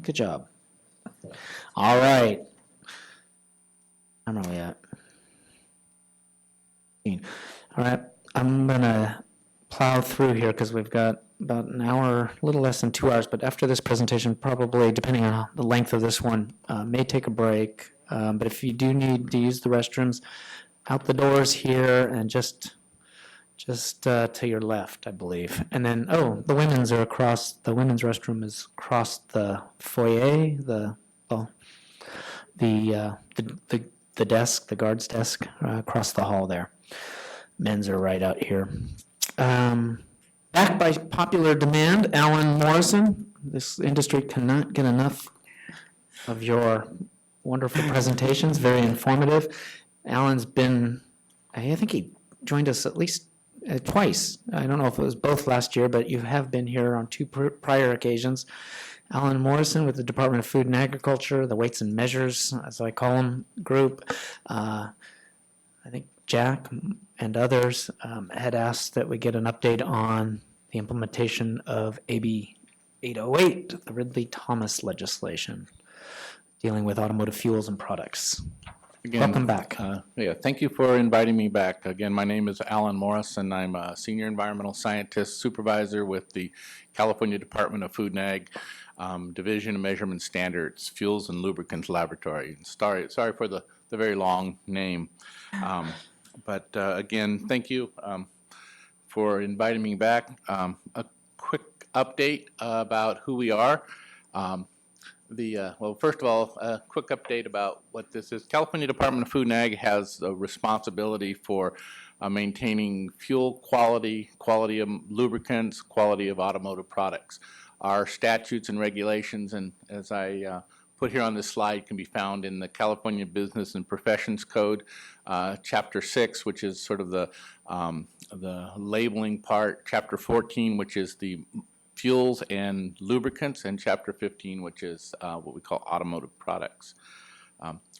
Good job. All right. How are we at? All right. I'm going to plow through here because we've got about an hour, a little less than 2 hours, but after this presentation, probably, depending on the length of this one, may take a break. But if you do need to use the restrooms, out the doors here and just to your left, I believe. And then, the women's are across, the women's restroom is across the foyer, the desk, the guard's desk, across the hall there. Men's are right out here. Backed by popular demand, Alan Morrison. This industry cannot get enough of your wonderful presentations, very informative. Alan's been, I think he joined us at least twice. I don't know if it was both last year, but you have been here on 2 prior occasions. Alan Morrison with the Department of Food and Agriculture, the Weights and Measures, as I call them, group. I think Jack and others had asked that we get an update on the implementation of AB 808, the Ridley-Thomas legislation, dealing with automotive fuels and products. Again, welcome back. Thank you for inviting me back. Again, my name is Alan Morrison. I'm a senior environmental scientist supervisor with the California Department of Food and Ag Division of Measurement Standards, Fuels and Lubricants Laboratory. Sorry for the very long name. But again, thank you for inviting me back. A quick update about who we are. Well, first of all, a quick update about what this is. California Department of Food and Ag has a responsibility for maintaining fuel quality, quality of lubricants, quality of automotive products. Our statutes and regulations, and as I put here on this slide, can be found in the California Business and Professions Code, Chapter 6, which is sort of the labeling part, Chapter 14, which is the fuels and lubricants, and Chapter 15, which is what we call automotive products.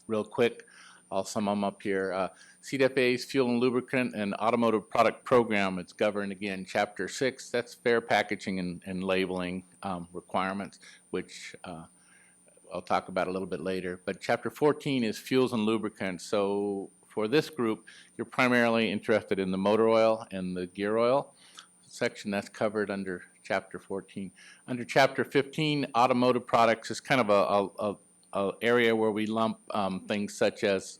Real quick, I'll sum them up here. CDFA's Fuel and Lubricant and Automotive Product Program, it's governed again, Chapter 6, that's fair packaging and labeling requirements, which I'll talk about a little bit later. But Chapter 14 is fuels and lubricants. So for this group, you're primarily interested in the motor oil and the gear oil section. That's covered under Chapter 14. Under Chapter 15, automotive products is kind of a area where we lump things such as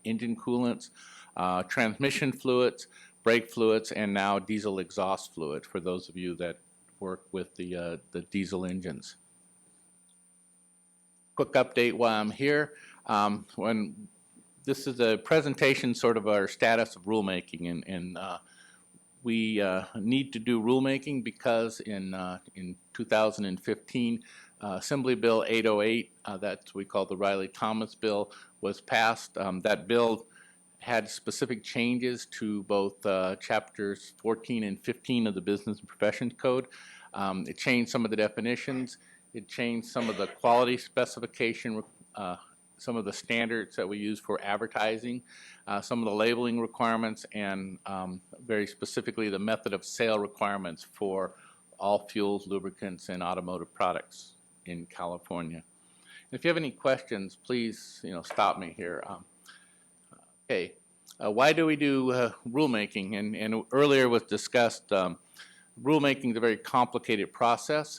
engine coolants, transmission fluids, brake fluids, and now diesel exhaust fluid for those of you that work with the diesel engines. Quick update while I'm here. This is a presentation sort of our status of rulemaking, and we need to do rulemaking because in 2015, Assembly Bill 808, that we call the Riley-Thomas bill, was passed. That bill had specific changes to both chapters 14 and 15 of the Business and Professions Code. It changed some of the definitions. It changed some of the quality specification, some of the standards that we use for advertising, some of the labeling requirements, and very specifically the method of sale requirements for all fuels, lubricants, and automotive products in California. If you have any questions, please stop me here. Okay, why do we do rulemaking? And earlier was discussed, rulemaking is a very complicated process,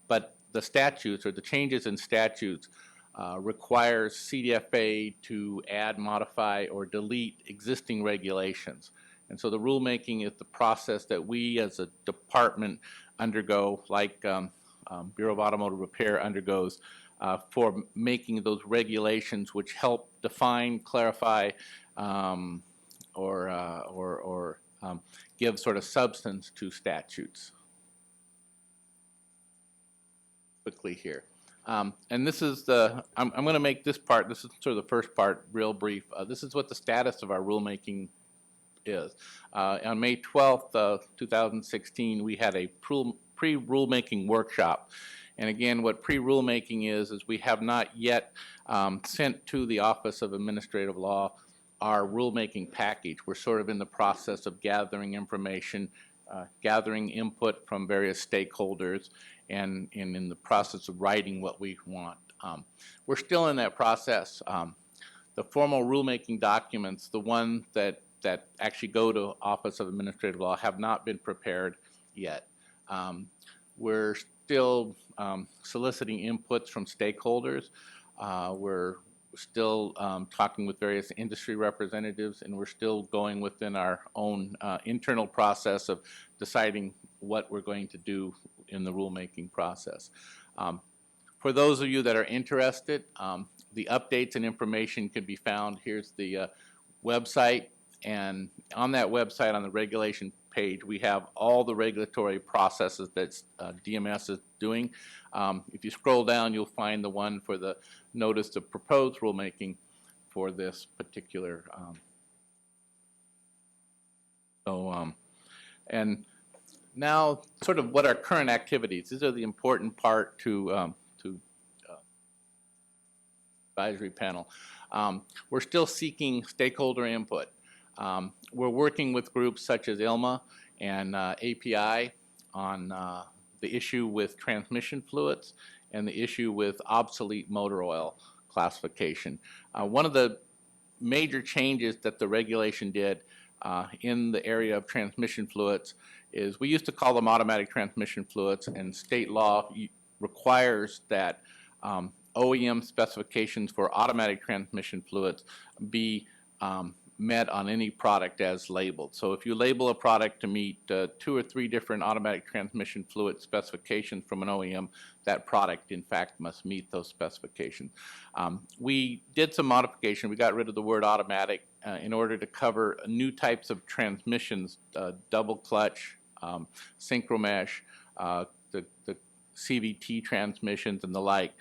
but the statutes or the changes in statutes requires CDFA to add, modify, or delete existing regulations. And so the rulemaking is the process that we as a department undergo, like Bureau of Automotive Repair undergoes, for making those regulations which help define, clarify, or give sort of substance to statutes. Quickly here. And this is I'm going to make this part, this is sort of the first part, real brief. This is what the status of our rulemaking is. On May 12th, 2016, we had a pre-rulemaking workshop. And again, what pre-rulemaking is we have not yet sent to the Office of Administrative Law our rulemaking package. We're sort of in the process of gathering information, gathering input from various stakeholders and in the process of writing what we want. We're still in that process. The formal rulemaking documents, the ones that actually go to Office of Administrative Law, have not been prepared yet. We're still soliciting inputs from stakeholders. We're still talking with various industry representatives, and we're still going within our own internal process of deciding what we're going to do in the rulemaking process. For those of you that are interested, the updates and information can be found. Here's the website, and on that website, on the regulation page, we have all the regulatory processes that DMS is doing. If you scroll down, you'll find the one for the notice of proposed rulemaking for this particular. And now, sort of what our current activities. These are the important part to advisory panel. We're still seeking stakeholder input. We're working with groups such as ILMA and API on the issue with transmission fluids and the issue with obsolete motor oil classification. One of the major changes that the regulation did in the area of transmission fluids is we used to call them automatic transmission fluids, and state law requires that OEM specifications for automatic transmission fluids be met on any product as labeled. So if you label a product to meet 2 or 3 different automatic transmission fluid specifications from an OEM, that product in fact must meet those specifications. We did some modification. We got rid of the word automatic in order to cover new types of transmissions, double clutch, synchromesh, the CVT transmissions and the like.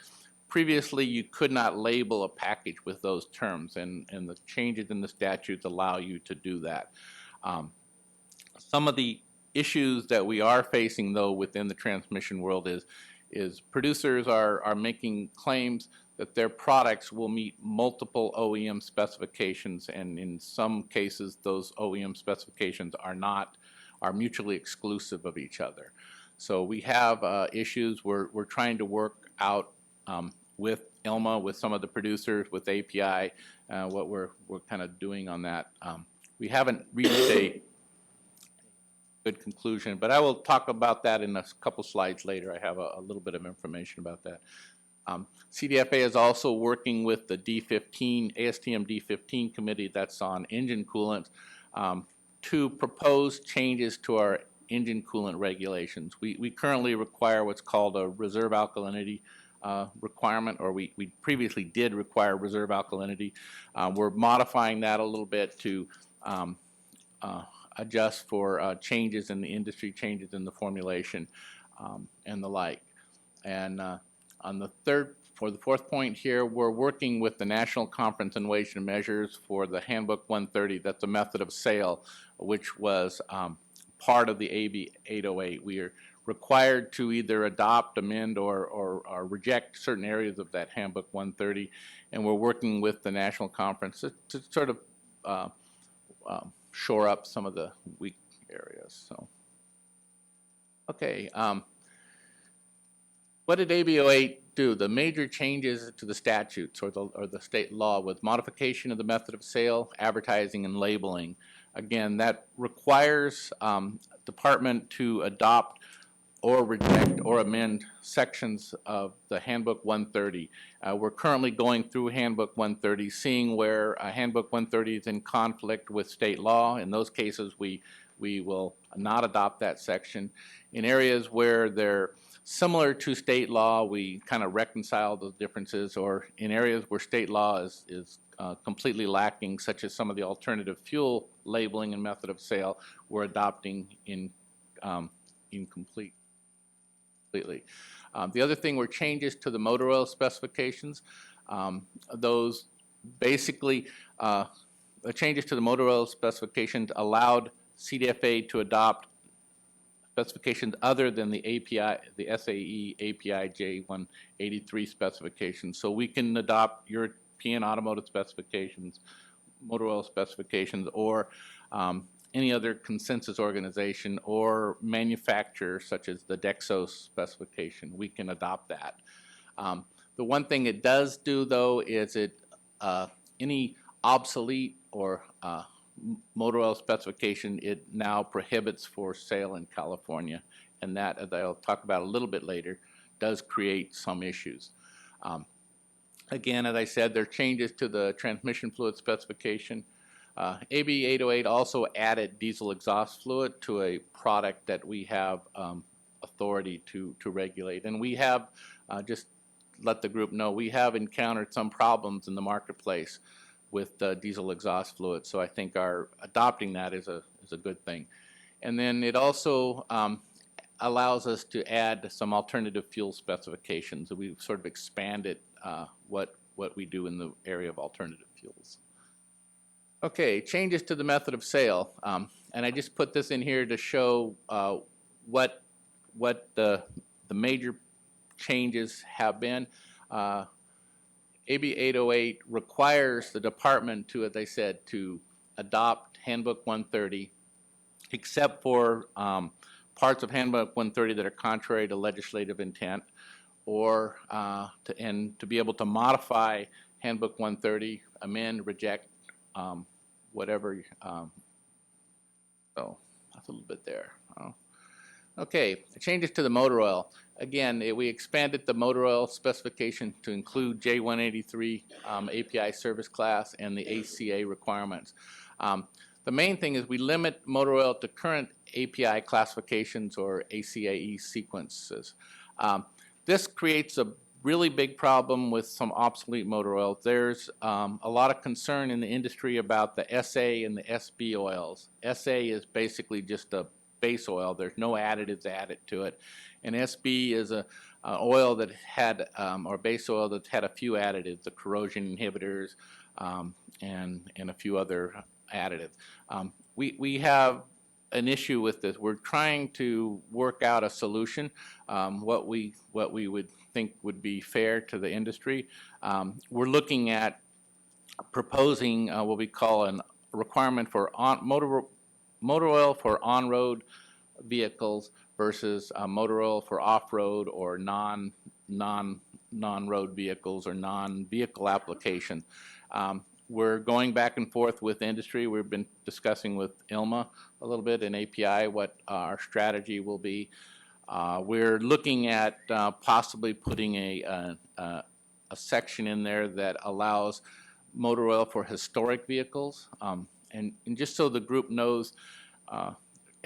Previously, you could not label a package with those terms, and the changes in the statutes allow you to do that. Some of the issues that we are facing, though, within the transmission world is producers are making claims that their products will meet multiple OEM specifications, and in some cases, those OEM specifications are mutually exclusive of each other. So we have issues we're trying to work out with ILMA, with some of the producers, with API, what we're kind of doing on that. We haven't reached a good conclusion, but I will talk about that in a couple slides later. I have a little bit of information about that. CDFA is also working with the D15, ASTM D15 committee that's on engine coolant to propose changes to our engine coolant regulations. We currently require what's called a reserve alkalinity requirement, or we previously did require reserve alkalinity. We're modifying that a little bit to adjust for changes in the industry, changes in the formulation, and the like. And on the fourth point here, we're working with the National Conference on Weights and Measures for the Handbook 130. That's a method of sale, which was part of the AB 808. We are required to either adopt, amend, or reject certain areas of that Handbook 130, and we're working with the National Conference to sort of shore up some of the weak areas. So, okay, what did AB 808 do? The major changes to the statutes or the state law with modification of the method of sale, advertising, and labeling. Again, that requires department to adopt or reject or amend sections of the Handbook 130. We're currently going through Handbook 130, seeing where Handbook 130 is in conflict with state law. In those cases, we will not adopt that section. In areas where they're similar to state law, we kind of reconcile those differences, or in areas where state law is completely lacking, such as some of the alternative fuel labeling and method of sale, we're adopting completely. The other thing were changes to the motor oil specifications. Those basically, the changes to the motor oil specifications allowed CDFA to adopt specifications other than the API, the SAE API J183 specifications. So we can adopt European automotive specifications, motor oil specifications, or any other consensus organization or manufacturer such as the Dexos specification. We can adopt that. The one thing it does do, though, is any obsolete or motor oil specification, it now prohibits for sale in California, and that, as I'll talk about a little bit later, does create some issues. Again, as I said, there are changes to the transmission fluid specification. AB 808 also added diesel exhaust fluid to a product that we have authority to regulate, and we have just let the group know we have encountered some problems in the marketplace with diesel exhaust fluid. So I think our adopting that is a good thing. And then it also allows us to add some alternative fuel specifications. We've sort of expanded what we do in the area of alternative fuels. Okay, changes to the method of sale. And I just put this in here to show what the major changes have been. AB 808 requires the department to, as I said, to adopt Handbook 130, except for parts of Handbook 130 that are contrary to legislative intent, or to be able to modify Handbook 130, amend, reject, whatever. So that's a little bit there. Okay, changes to the motor oil. Again, we expanded the motor oil specification to include J183 API service class and the ACA requirements. The main thing is we limit motor oil to current API classifications or ACAE sequences. This creates a really big problem with some obsolete motor oils. There's a lot of concern in the industry about the SA and the SB oils. SA is basically just a base oil. There's no additives added to it. And SB is a oil that had, or base oil that's had a few additives, the corrosion inhibitors and a few other additives. We have an issue with this. We're trying to work out a solution, what we would think would be fair to the industry. We're looking at proposing what we call a requirement for motor oil for on-road vehicles versus motor oil for off-road or non-road vehicles or non-vehicle application. We're going back and forth with industry. We've been discussing with ILMA a little bit in API what our strategy will be. We're looking at possibly putting a section in there that allows motor oil for historic vehicles. And just so the group knows,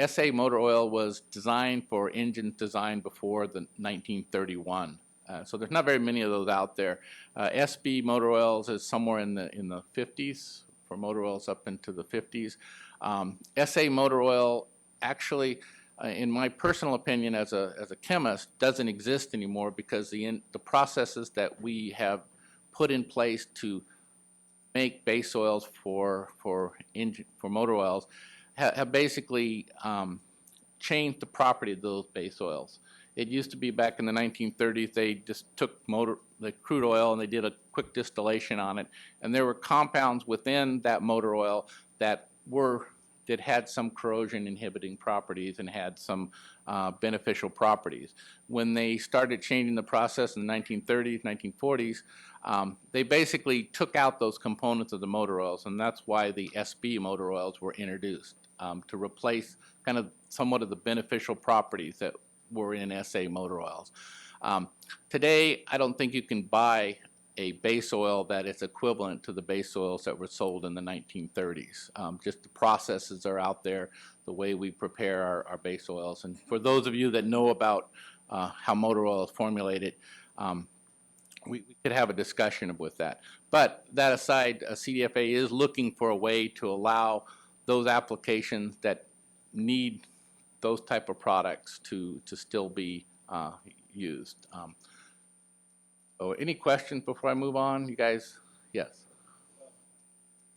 SA motor oil was designed for engines designed before the 1931. So there's not very many of those out there. SB motor oils is somewhere in the 50s, for motor oils up into the 50s. SA motor oil actually, in my personal opinion as a chemist, doesn't exist anymore because the processes that we have put in place to make base oils for motor oils have basically changed the property of those base oils. It used to be back in the 1930s, they just took the crude oil and they did a quick distillation on it, and there were compounds within that motor oil that had some corrosion inhibiting properties and had some beneficial properties. When they started changing the process in the 1930s, 1940s, they basically took out those components of the motor oils, and that's why the SB motor oils were introduced, to replace kind of somewhat of the beneficial properties that were in SA motor oils. Today, I don't think you can buy a base oil that is equivalent to the base oils that were sold in the 1930s. Just the processes are out there, the way we prepare our base oils. And for those of you that know about how motor oil is formulated, we could have a discussion with that. But that aside, CDFA is looking for a way to allow those applications that need those type of products to still be used. So any questions before I move on? You guys, yes.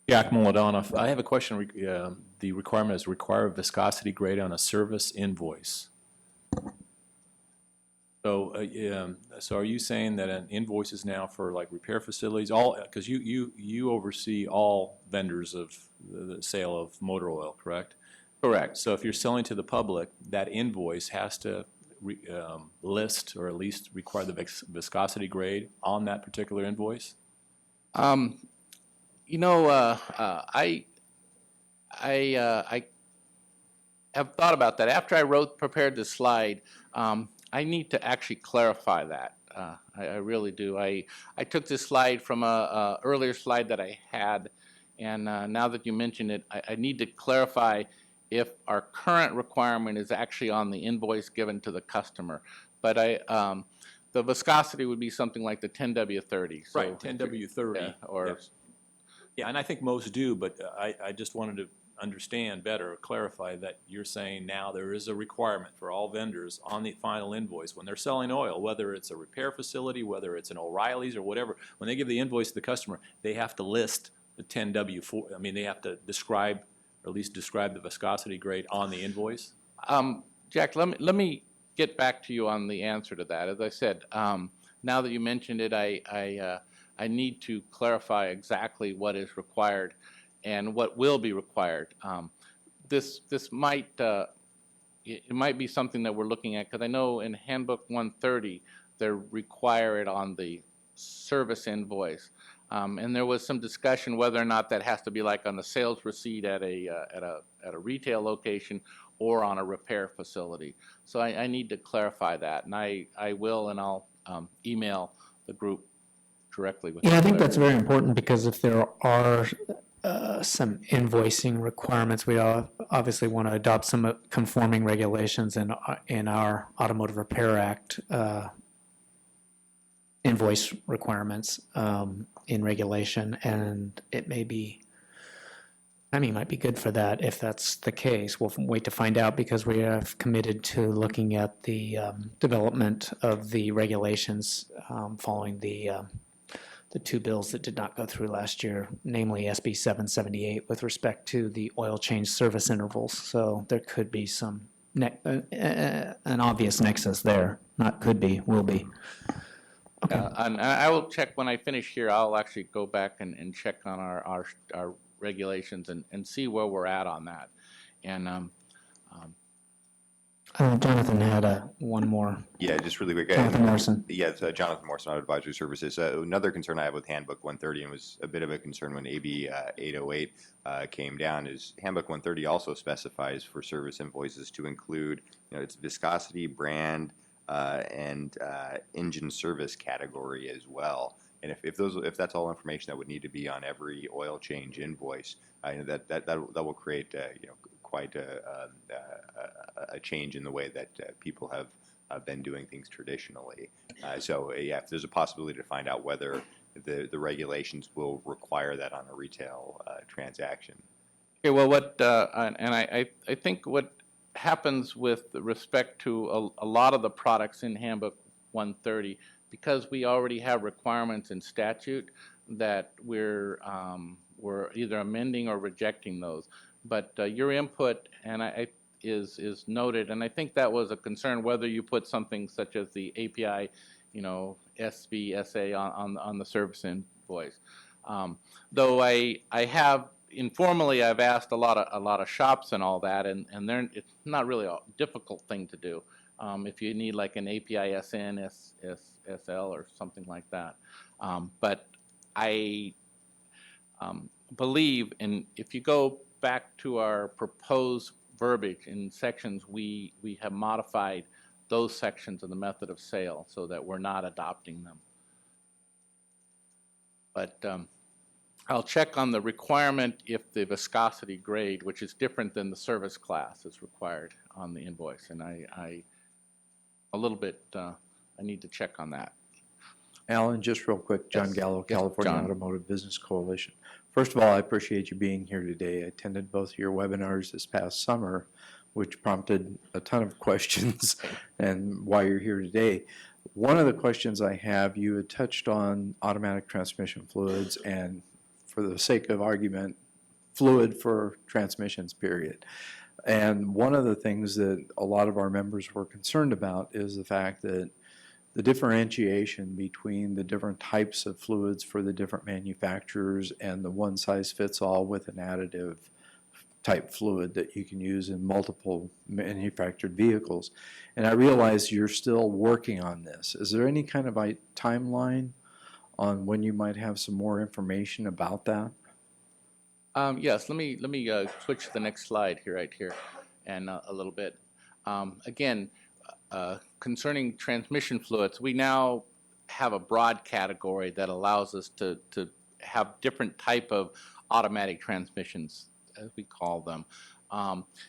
Yakima Ladonna, I have a question. The requirement is require viscosity grade on a service invoice. So, so are you saying that an invoice is now for like repair facilities, all, because you oversee all vendors of the sale of motor oil, correct? Correct. So if you're selling to the public, that invoice has to list or at least require the viscosity grade on that particular invoice? You know, I have thought about that. After I prepared this slide, I need to actually clarify that. I really do. I took this slide from a earlier slide that I had, and now that you mention it, I need to clarify if our current requirement is actually on the invoice given to the customer. But the viscosity would be something like the 10W30. So Right, 10W30. yeah, or Yes. Yeah, and I think most do, but I just wanted to understand better, or clarify that you're saying now there is a requirement for all vendors on the final invoice when they're selling oil, whether it's a repair facility, whether it's an O'Reilly's or whatever, when they give the invoice to the customer, they have to list the 10W4, I mean, they have to describe, or at least describe the viscosity grade on the invoice? Jack, let me get back to you on the answer to that. As I said, now that you mentioned it, I need to clarify exactly what is required and what will be required. This might it might be something that we're looking at, because I know in Handbook 130 they require it on the service invoice, and there was some discussion whether or not that has to be like on the sales receipt at a retail location or on a repair facility. So I need to clarify that, and I will, and I'll email the group directly with. Yeah, I think that's very important, because if there are some invoicing requirements, we obviously want to adopt some conforming regulations in our Automotive Repair Act invoice requirements in regulation, and it may be, might be good for that if that's the case. We'll wait to find out, because we have committed to looking at the development of the regulations following the two bills that did not go through last year, namely SB 778 with respect to the oil change service intervals. So there could be some an obvious nexus there. Not could be, will be. Okay. And I will check when I finish here. I'll actually go back and check on our regulations and see where we're at on that. And Jonathan had one more. Yeah, just really quick. Jonathan Morrison. Yeah, it's Jonathan Morrison, Auto Advisory Services. Another concern I have with Handbook 130, and was a bit of a concern when AB 808 came down, is Handbook 130 also specifies for service invoices to include, its viscosity, brand, and engine service category as well. And if that's all information that would need to be on every oil change invoice, that will create quite a change in the way that people have been doing things traditionally. So if there's a possibility to find out whether the regulations will require that on a retail transaction. okay, well, I think what happens with respect to a lot of the products in Handbook 130, because we already have requirements in statute, that we're either amending or rejecting those. But your input is noted, and I think that was a concern, whether you put something such as the API, SBSA on the service invoice. Though I have informally, I've asked a lot of shops and all that, and it's not really a difficult thing to do. If you need like an API SN, SL, or something like that. But I believe, and if you go back to our proposed verbiage in sections, we have modified those sections of the method of sale so that we're not adopting them. But I'll check on the requirement if the viscosity grade, which is different than the service class, is required on the invoice, and I need to check on that. Alan, just real quick, John Yes. Gallo, Yes, California John. Automotive Business Coalition. First of all, I appreciate you being here today. I attended both of your webinars this past summer, which prompted a ton of questions and why you're here today. One of the questions I have, you had touched on automatic transmission fluids, and for the sake of argument, fluid for transmissions, period. And one of the things that a lot of our members were concerned about is the fact that the differentiation between the different types of fluids for the different manufacturers and the one-size-fits-all with an additive type fluid that you can use in multiple manufactured vehicles. And I realize you're still working on this. Is there any kind of timeline on when you might have some more information about that? Yes, let me switch to the next slide here, right here, and a little bit. Again, concerning transmission fluids, we now have a broad category that allows us to have different type of automatic transmissions, as we call them.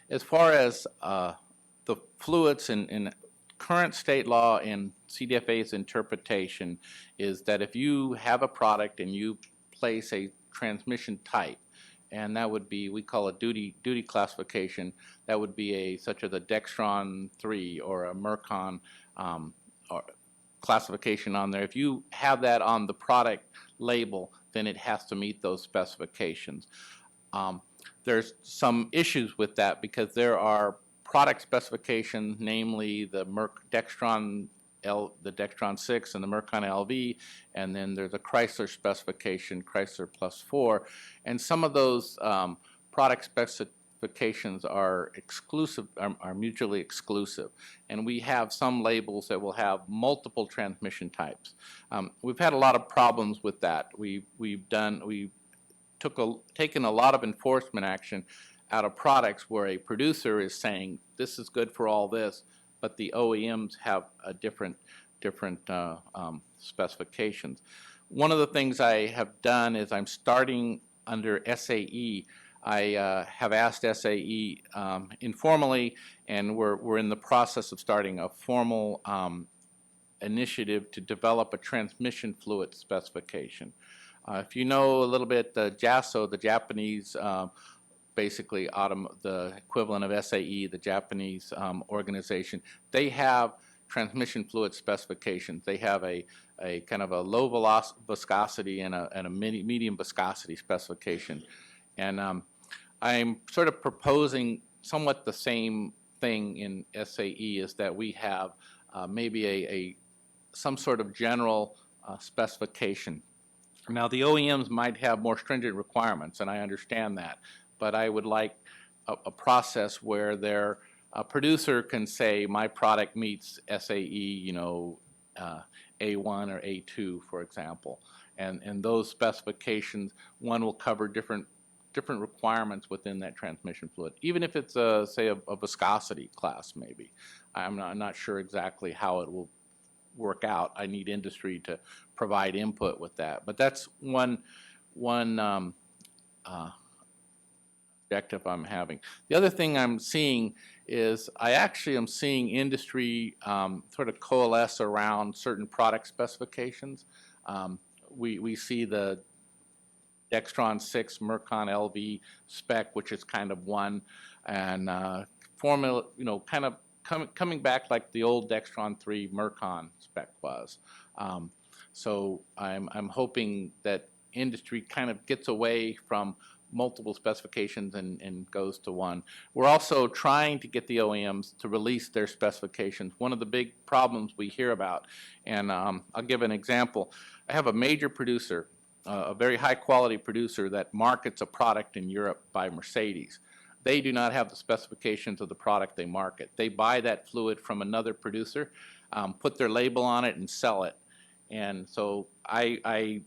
As far as the fluids in current state law and CDFA's interpretation is that if you have a product and you place a transmission type, and that would be, we call it duty classification, that would be such as a Dextron 3 or a Mercon or classification on there. If you have that on the product label, then it has to meet those specifications. There's some issues with that because there are product specifications, namely the Dextron 6 and the Mercon LV, and then there's a Chrysler specification, Chrysler Plus 4, and some of those product specifications are exclusive, are mutually exclusive, and we have some labels that will have multiple transmission types. We've had a lot of problems with that. We've taken a lot of enforcement action out of products where a producer is saying this is good for all this, but the OEMs have a different specifications. One of the things I have done is I'm starting under SAE. I have asked SAE informally, and we're in the process of starting a formal initiative to develop a transmission fluid specification. If you know a little bit, the JASO, the Japanese basically the equivalent of SAE, the Japanese organization, they have transmission fluid specifications. They have a kind of a low viscosity and a medium viscosity specification. And I'm sort of proposing somewhat the same thing in SAE, is that we have maybe some sort of general specification. Now, the OEMs might have more stringent requirements, and I understand that, but I would like a process where their producer can say my product meets SAE, A1 or A2, for example, and those specifications, one will cover different requirements within that transmission fluid, even if it's say a viscosity class maybe. I'm not sure exactly how it will work out. I need industry to provide input with that, but that's one objective I'm having. The other thing I'm seeing is I actually am seeing industry sort of coalesce around certain product specifications. We see the Dextron 6 Mercon LV spec, which is kind of one, and formula, kind of coming back like the old Dextron 3 Mercon spec was. So I'm hoping that industry kind of gets away from multiple specifications and goes to one. We're also trying to get the OEMs to release their specifications. One of the big problems we hear about, and I'll give an example. I have a major producer, a very high quality producer that markets a product in Europe by Mercedes. They do not have the specifications of the product they market. They buy that fluid from another producer, put their label on it, and sell it. And so I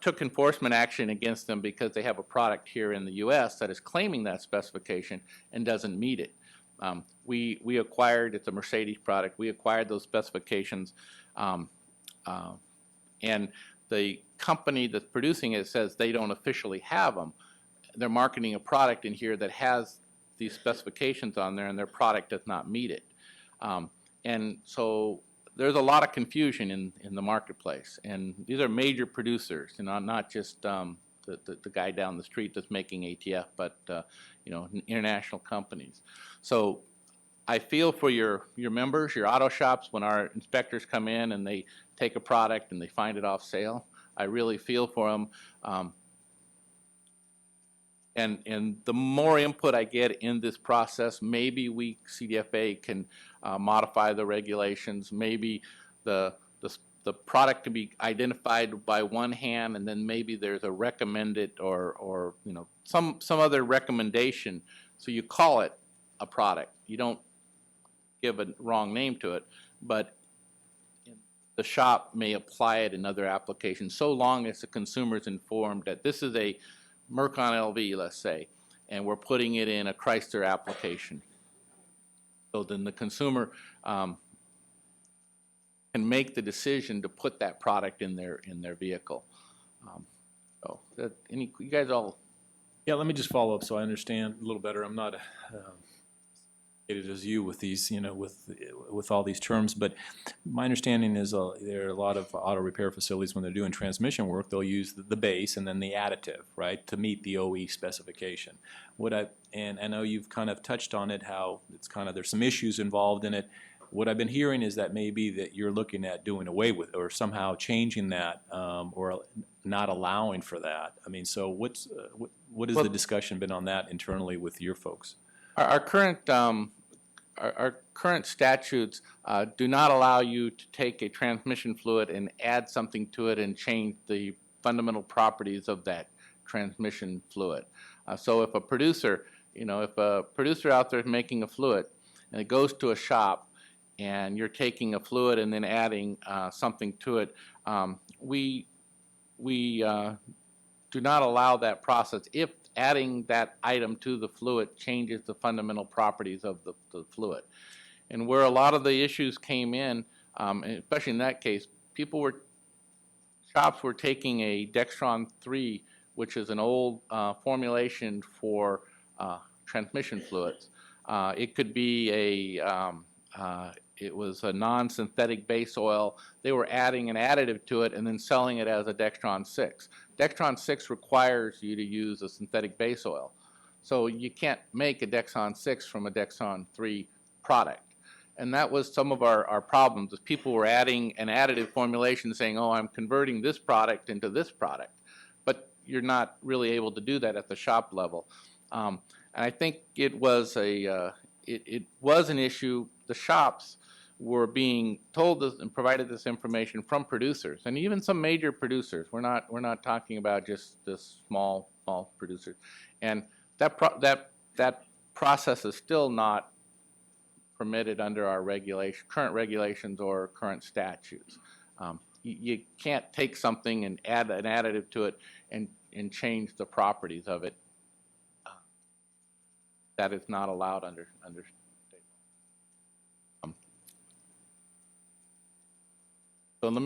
took enforcement action against them because they have a product here in the U.S. that is claiming that specification and doesn't meet it. We acquired, it's a Mercedes product, we acquired those specifications, and the company that's producing it says they don't officially have them. They're marketing a product in here that has these specifications on there, and their product does not meet it. And so there's a lot of confusion in the marketplace, and these are major producers, not just the guy down the street that's making ATF, but international companies. So I feel for your members, your auto shops, when our inspectors come in and they take a product and they find it off sale. I really feel for them. And the more input I get in this process, maybe we, CDFA, can modify the regulations. Maybe the the product can be identified by one hand, and then maybe there's a recommended or you know, some other recommendation. So you call it a product. You don't give a wrong name to it, but the shop may apply it in other applications, so long as the consumer is informed that this is a Mercon LV, let's say, and we're putting it in a Chrysler application. So then the consumer can make the decision to put that product in their vehicle. You guys all? Yeah, let me just follow up so I understand a little better. I'm not educated as you with these, you know, with all these terms, but my understanding is there are a lot of auto repair facilities when they're doing transmission work, they'll use the base and then the additive, right, to meet the OE specification. And I know you've kind of touched on it, how it's kind of there's some issues involved in it. What I've been hearing is that maybe that you're looking at doing away with or somehow changing that or not allowing for that. I mean, so what has the discussion been on that internally with your folks? Our current statutes do not allow you to take a transmission fluid and add something to it and change the fundamental properties of that transmission fluid. So if a producer, you know, if a producer out there is making a fluid and it goes to a shop and you're taking a fluid and then adding something to it, we do not allow that process if adding that item to the fluid changes the fundamental properties of the fluid. And where a lot of the issues came in, especially in that case, shops were taking a Dextron 3, which is an old formulation for transmission fluids. It could be it was a non-synthetic base oil. They were adding an additive to it and then selling it as a Dextron 6. Dextron 6 requires you to use a synthetic base oil. So you can't make a Dextron 6 from a Dextron 3 product. And that was some of our problems, is people were adding an additive formulation saying, oh, I'm converting this product into this product. But you're not really able to do that at the shop level. And I think it was it was an issue. The shops were being told this and provided this information from producers, and even some major producers. We're not talking about just this small producers, and that process is still not permitted under our current regulations or current statutes. You can't take something and add an additive to it and change the properties of it. That is not allowed under state law. So let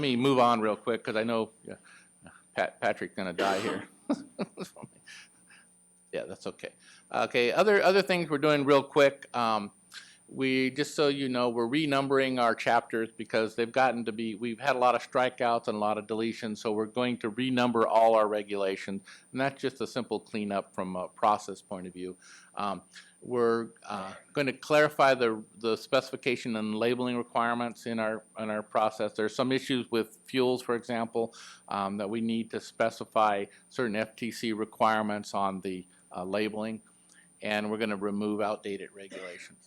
me move on real quick because I know Patrick's gonna die here. Yeah, that's okay. Okay, other things we're doing real quick. We, just so you know, we're renumbering our chapters because they've gotten to be, we've had a lot of strikeouts and a lot of deletions, so we're going to renumber all our regulations, and that's just a simple cleanup from a process point of view. We're going to clarify the specification and labeling requirements in our process. There's some issues with fuels, for example, that we need to specify certain FTC requirements on the labeling, and we're going to remove outdated regulations.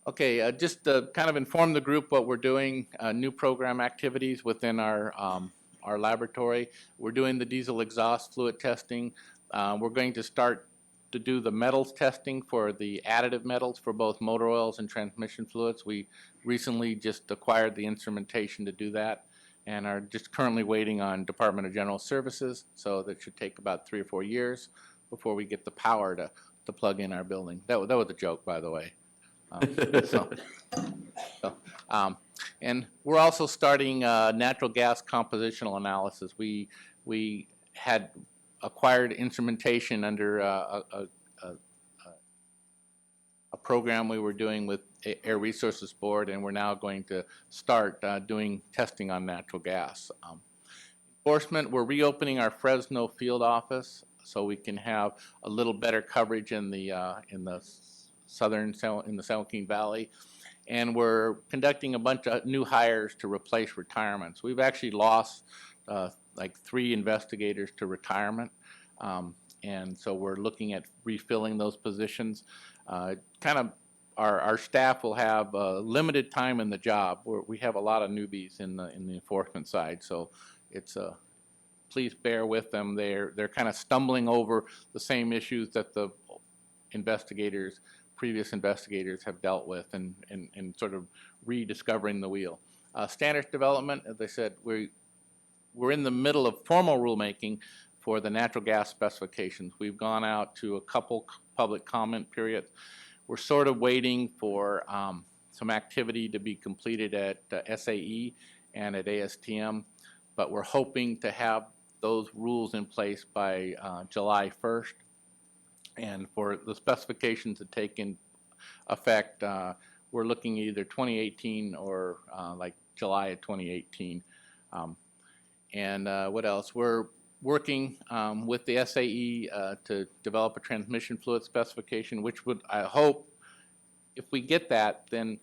Okay, just to kind of inform the group what we're doing, new program activities within our laboratory. We're doing the diesel exhaust fluid testing. We're going to start to do the metals testing for the additive metals for both motor oils and transmission fluids. We recently just acquired the instrumentation to do that and are just currently waiting on Department of General Services, so that should take about 3 or 4 years before we get the power to plug in our building. That was a joke, by the way. And we're also starting natural gas compositional analysis. We had acquired instrumentation under a program we were doing with Air Resources Board, and we're now going to start doing testing on natural gas. Enforcement, we're reopening our Fresno field office so we can have a little better coverage in the San Joaquin Valley, and we're conducting a bunch of new hires to replace retirements. We've actually lost like 3 investigators to retirement, and so we're looking at refilling those positions. Kind of our staff will have limited time in the job. We have a lot of newbies in the enforcement side, so it's please bear with them. They're kind of stumbling over the same issues that the previous investigators have dealt with, and sort of rediscovering the wheel. Standards development, as I said, we're in the middle of formal rulemaking for the natural gas specifications. We've gone out to a couple public comment periods. We're sort of waiting for some activity to be completed at SAE and at ASTM, but we're hoping to have those rules in place by July 1st. And for the specifications to take in effect, we're looking either 2018 or like July of 2018. What else? We're working with the SAE to develop a transmission fluid specification, which would, I hope, if we get that, then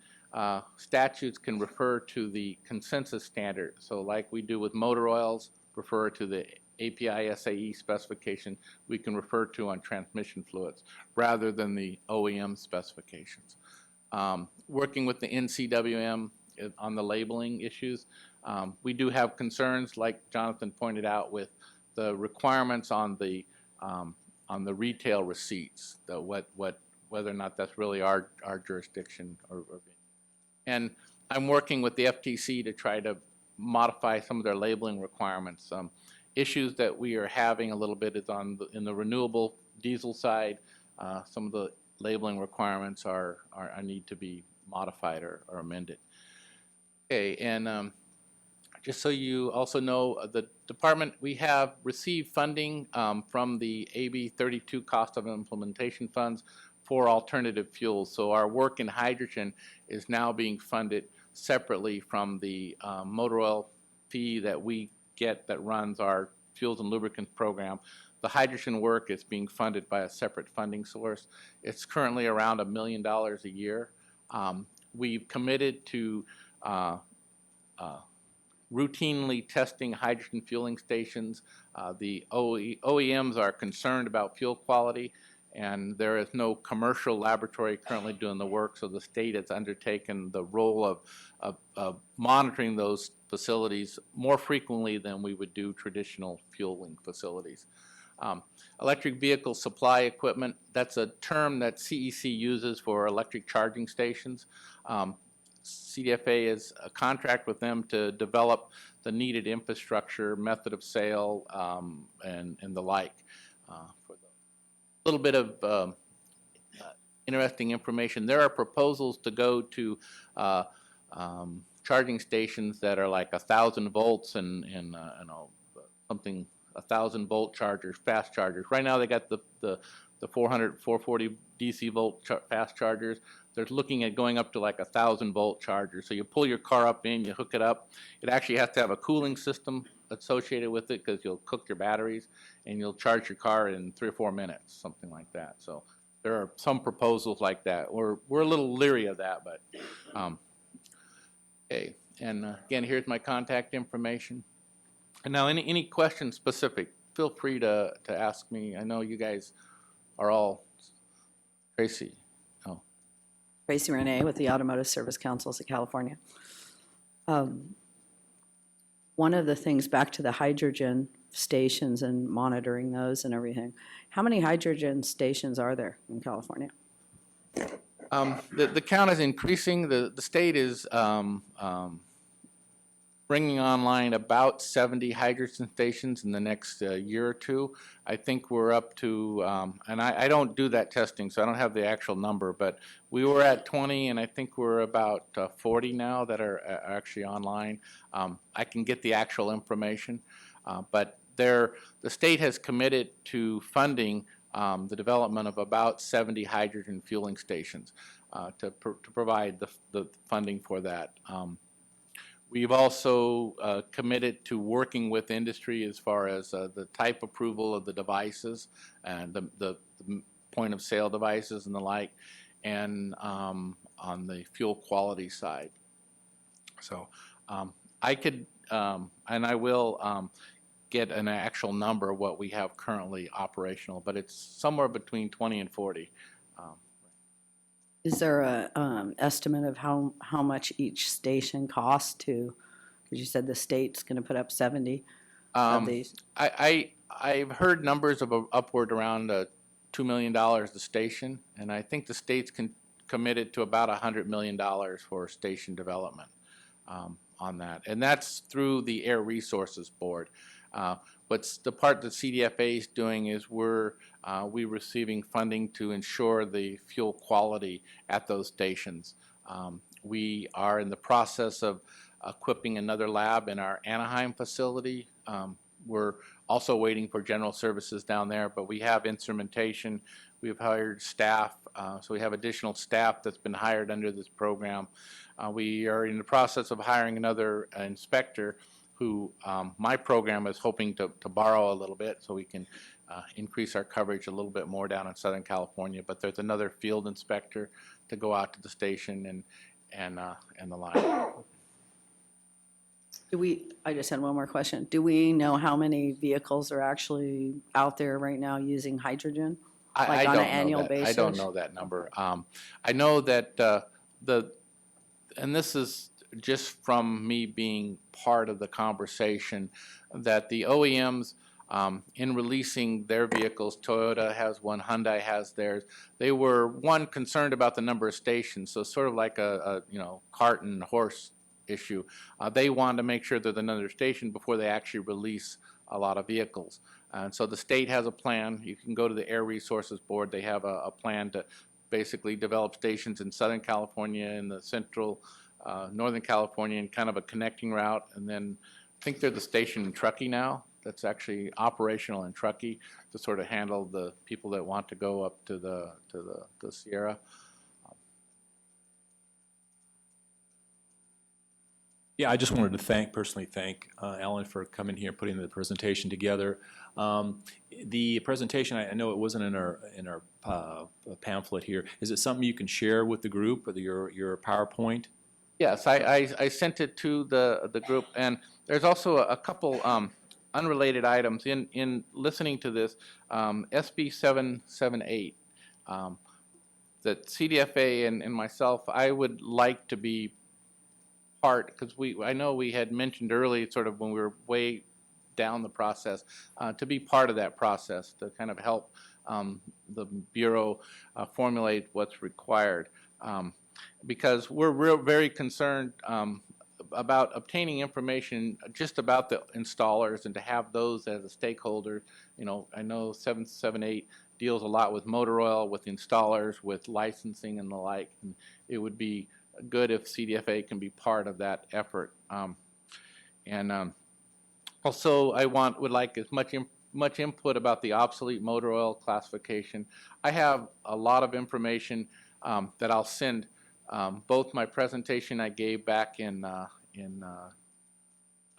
statutes can refer to the consensus standard. So like we do with motor oils, refer to the API SAE specification we can refer to on transmission fluids rather than the OEM specifications. Working with the NCWM on the labeling issues, we do have concerns, like Jonathan pointed out, with the requirements on the retail receipts, whether or not that's really our jurisdiction. And I'm working with the FTC to try to modify some of their labeling requirements. Issues that we are having a little bit is in the renewable diesel side. Some of the labeling requirements need to be modified or amended. Okay, and just so you also know, the department, we have received funding from the AB 32 cost of implementation funds for alternative fuels. So our work in hydrogen is now being funded separately from the motor oil fee that we get that runs our fuels and lubricants program. The hydrogen work is being funded by a separate funding source. It's currently around $1 million a year. We've committed to routinely testing hydrogen fueling stations. The OEMs are concerned about fuel quality, and there is no commercial laboratory currently doing the work, so the state has undertaken the role of monitoring those facilities more frequently than we would do traditional fueling facilities. Electric vehicle supply equipment, that's a term that CEC uses for electric charging stations. CDFA is a contract with them to develop the needed infrastructure, method of sale, and the like. For a little bit of interesting information, there are proposals to go to charging stations that are like 1,000 volts and something 1,000 volt chargers, fast chargers. Right now they got the 400, 440 DC volt fast chargers. They're looking at going up to like 1,000 volt chargers. So you pull your car up in, you hook it up. It actually has to have a cooling system associated with it because you'll cook your batteries, and you'll charge your car in 3 or 4 minutes, something like that. So there are some proposals like that. We're a little leery of that, but okay. And again, here's my contact information. And now any questions specific, feel free to ask me. I know you guys are all, Tracy. Oh. Tracy Renee with the Automotive Service Councils of California. One of the things, back to the hydrogen stations and monitoring those and everything, how many hydrogen stations are there in California? The count is increasing. The state is bringing online about 70 hydrogen stations in the next year or two. I think we're up to, and I don't do that testing, so I don't have the actual number, but we were at 20, and I think we're about 40 now that are actually online. I can get the actual information, but the state has committed to funding the development of about 70 hydrogen fueling stations to provide the funding for that. We've also committed to working with industry as far as the type approval of the devices and the point of sale devices and the like, and on the fuel quality side. So I could, and I will get an actual number of what we have currently operational, but it's somewhere between 20 and 40. Is there a estimate of how much each station costs to, because you said the state's going to put up 70 of these? I've heard numbers of upward around $2 million a station, and I think the state's committed to about $100 million for station development on that, and that's through the Air Resources Board. What's the part that CDFA is doing is we're receiving funding to ensure the fuel quality at those stations. We are in the process of equipping another lab in our Anaheim facility. We're also waiting for general services down there, but we have instrumentation. We've hired staff, so we have additional staff that's been hired under this program. We are in the process of hiring another inspector who my program is hoping to borrow a little bit so we can increase our coverage a little bit more down in Southern California. But there's another field inspector to go out to the station and the line. I just had one more question. Do we know how many vehicles are actually out there right now using hydrogen? Like on an annual basis? I don't know that number. I know that and this is just from me being part of the conversation, that the OEMs, in releasing their vehicles, Toyota has one, Hyundai has theirs, they were, one, concerned about the number of stations, so sort of like a cart and horse issue. They wanted to make sure there's another station before they actually release a lot of vehicles. And so the state has a plan. You can go to the Air Resources Board. They have a plan to basically develop stations in Southern California, in the central, Northern California, and kind of a connecting route. And then I think there's a station in Truckee now that's actually operational in Truckee to sort of handle the people that want to go up to the Sierra. Yeah, I just wanted to personally thank Alan for coming here and putting the presentation together. The presentation, I know it wasn't in our pamphlet here. Is it something you can share with the group, or your PowerPoint? Yes, I sent it to the group, and there's also a couple unrelated items in listening to this. SB 778, that CDFA and myself, I would like to be part, because I know we had mentioned early, sort of when we were way down the process, to be part of that process, to kind of help the Bureau formulate what's required. Because we're very concerned about obtaining information just about the installers, and to have those as a stakeholder. I know 778 deals a lot with motor oil, with installers, with licensing and the like, and it would be good if CDFA can be part of that effort. Also, I would like as much input about the obsolete motor oil classification. I have a lot of information that I'll send. Both my presentation I gave back in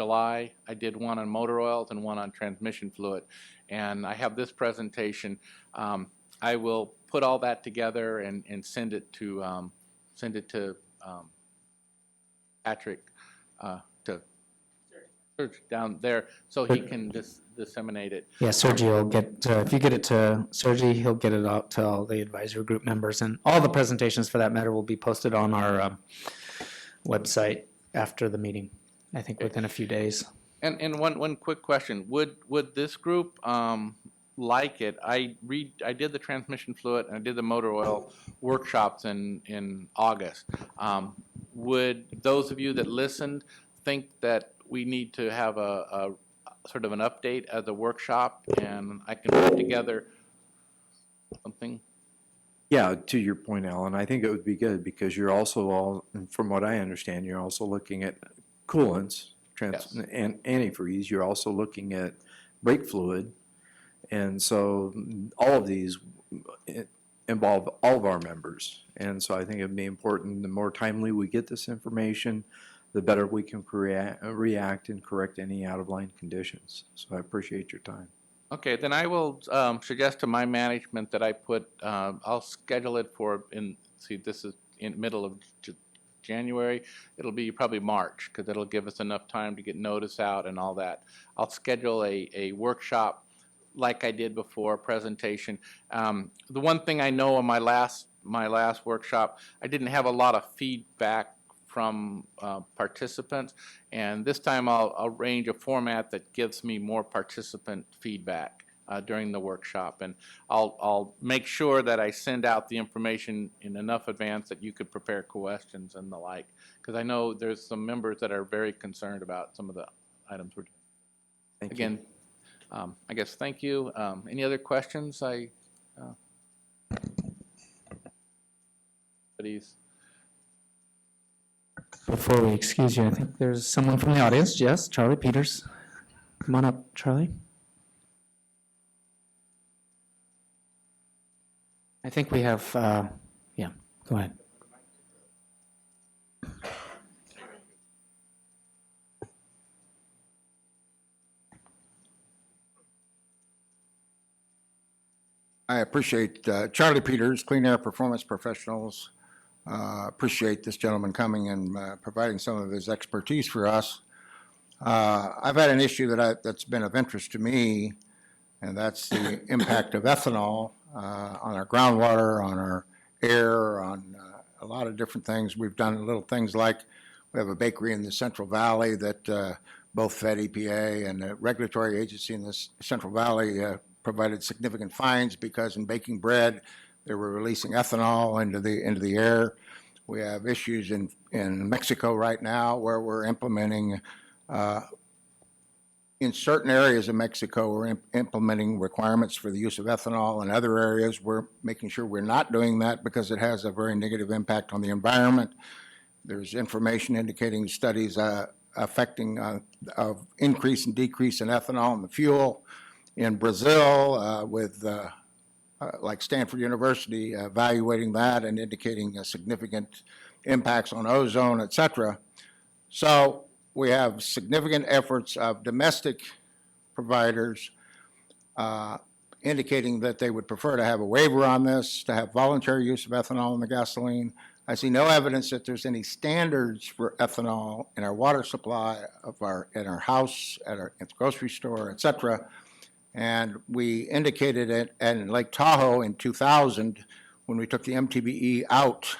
July, I did one on motor oils and one on transmission fluid, and I have this presentation. I will put all that together and send it to Patrick, to Serge down there, so he can disseminate it. Yeah, Sergi will get, if you get it to Sergi, he'll get it out to all the advisory group members, and all the presentations for that matter will be posted on our website after the meeting, I think within a few days. And one quick question, would this group like it? I did the transmission fluid and I did the motor oil workshops in August. Would those of you that listened think that we need to have a sort of an update at the workshop, and I can put together something? Yeah, to your point, Alan, I think it would be good, because you're also from what I understand, you're also looking at coolants, Yes. and antifreeze. You're also looking at brake fluid, and so all of these involve all of our members. And so I think it'd be important, the more timely we get this information, the better we can react and correct any out-of-line conditions. So I appreciate your time. Okay, then I will suggest to my management that I I'll schedule it for, this is in middle of January. It'll be probably March, because it'll give us enough time to get notice out and all that. I'll schedule a workshop like I did before, a presentation. The one thing I know on my last my last workshop, I didn't have a lot of feedback from participants, and this time I'll arrange a format that gives me more participant feedback during the workshop, and I'll make sure that I send out the information in enough advance that you could prepare questions and the like, because I know there's some members that are very concerned about some of the items we're doing. Thank you. Again, I guess thank you. Any other questions? Please. Before we excuse you, I think there's someone from the audience. Yes, Charlie Peters. Come on up, Charlie. I think we have, yeah, go ahead. I appreciate Charlie Peters, Clean Air Performance Professionals. Appreciate this gentleman coming and providing some of his expertise for us. I've had an issue that's been of interest to me, and that's the impact of ethanol on our groundwater, on our air, on a lot of different things. We've done little things like we have a bakery in the Central Valley that both fed EPA and the regulatory agency in the Central Valley provided significant fines because in baking bread they were releasing ethanol into the air. We have issues in Mexico right now where we're implementing in certain areas of Mexico, we're implementing requirements for the use of ethanol. In other areas, we're making sure we're not doing that because it has a very negative impact on the environment. There's information indicating studies affecting of increase and decrease in ethanol in the fuel. In Brazil, with like Stanford University evaluating that and indicating significant impacts on ozone, et cetera. So we have significant efforts of domestic providers indicating that they would prefer to have a waiver on this, to have voluntary use of ethanol in the gasoline. I see no evidence that there's any standards for ethanol in our water supply in our house, at the grocery store, et cetera. And we indicated it in Lake Tahoe in 2000 when we took the MTBE out,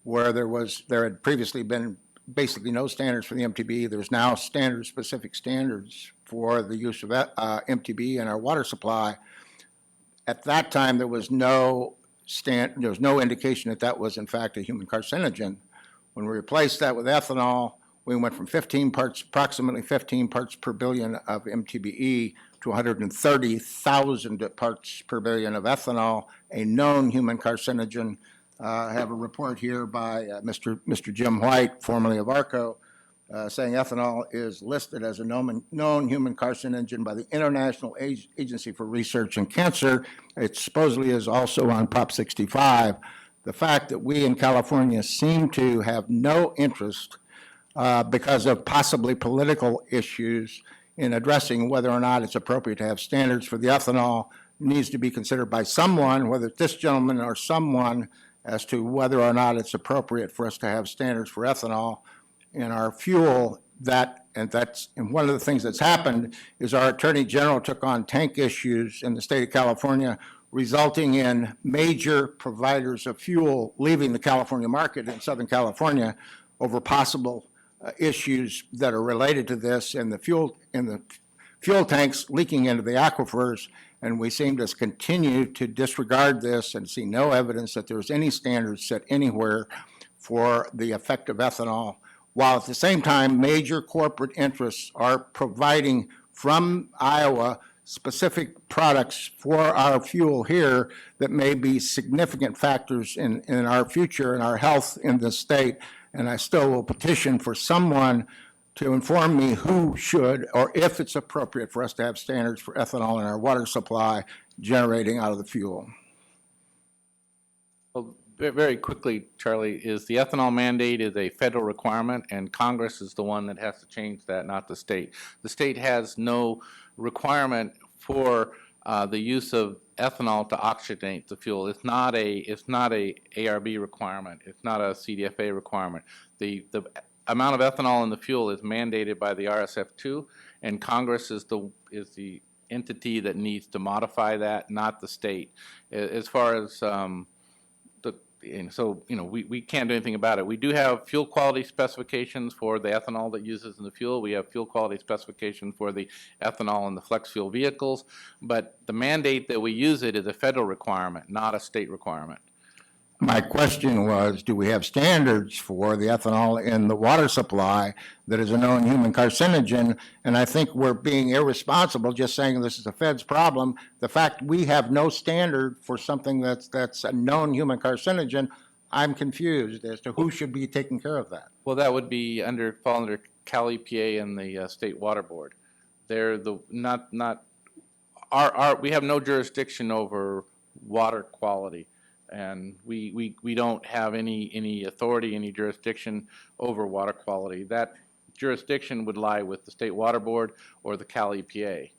where there had previously been basically no standards for the MTBE. There's now specific standards for the use of MTBE in our water supply. At that time, there was no indication that was in fact a human carcinogen. When we replaced that with ethanol, we went from approximately 15 parts per billion of MTBE to 130,000 parts per billion of ethanol, a known human carcinogen. I have a report here by Mr. Jim White, formerly of ARCO, saying ethanol is listed as a known human carcinogen by the International Agency for Research in Cancer. It supposedly is also on Prop 65. The fact that we in California seem to have no interest because of possibly political issues in addressing whether or not it's appropriate to have standards for the ethanol needs to be considered by someone, whether it's this gentleman or someone, as to whether or not it's appropriate for us to have standards for ethanol in our fuel. And one of the things that's happened is our Attorney General took on tank issues in the state of California, resulting in major providers of fuel leaving the California market in Southern California over possible issues that are related to this and the fuel tanks leaking into the aquifers. And we seem to continue to disregard this and see no evidence that there's any standards set anywhere for the effect of ethanol, while at the same time major corporate interests are providing from Iowa specific products for our fuel here that may be significant factors in our future and our health in this state. And I still will petition for someone to inform me who should, or if it's appropriate for us to have standards for ethanol in our water supply generating out of the fuel. Well, very quickly, Charlie, is the ethanol mandate is a federal requirement, and Congress is the one that has to change that, not the state. The state has no requirement for the use of ethanol to oxygenate the fuel. It's not a ARB requirement. It's not a CDFA requirement. The amount of ethanol in the fuel is mandated by the RSF2, and Congress is the entity that needs to modify that, not the state. As far as the and so, we can't do anything about it. We do have fuel quality specifications for the ethanol that uses in the fuel. We have fuel quality specifications for the ethanol in the flex fuel vehicles, but the mandate that we use it is a federal requirement, not a state requirement. My question was, do we have standards for the ethanol in the water supply that is a known human carcinogen? And I think we're being irresponsible just saying this is a Fed's problem. The fact we have no standard for something that's a known human carcinogen, I'm confused as to who should be taking care of that. Well, that would be fall under Cal EPA and the State Water Board. They're we have no jurisdiction over water quality. And we don't have any authority, any jurisdiction over water quality. That jurisdiction would lie with the State Water Board or the Cal EPA.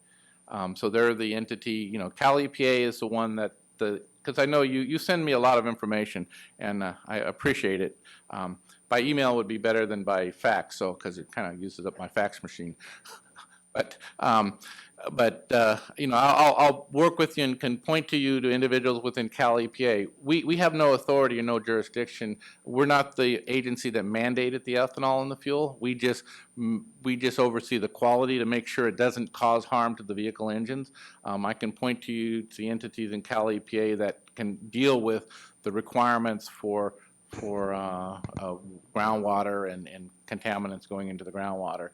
So they're the entity, Cal EPA is the one that because I know you send me a lot of information, and I appreciate it. By email would be better than by fax, so because it kind of uses up my fax machine. I'll work with you and can point to you to individuals within Cal EPA. We have no authority and no jurisdiction. We're not the agency that mandated the ethanol in the fuel. We just oversee the quality to make sure it doesn't cause harm to the vehicle engines. I can point to you to the entities in Cal EPA that can deal with the requirements for groundwater and contaminants going into the groundwater.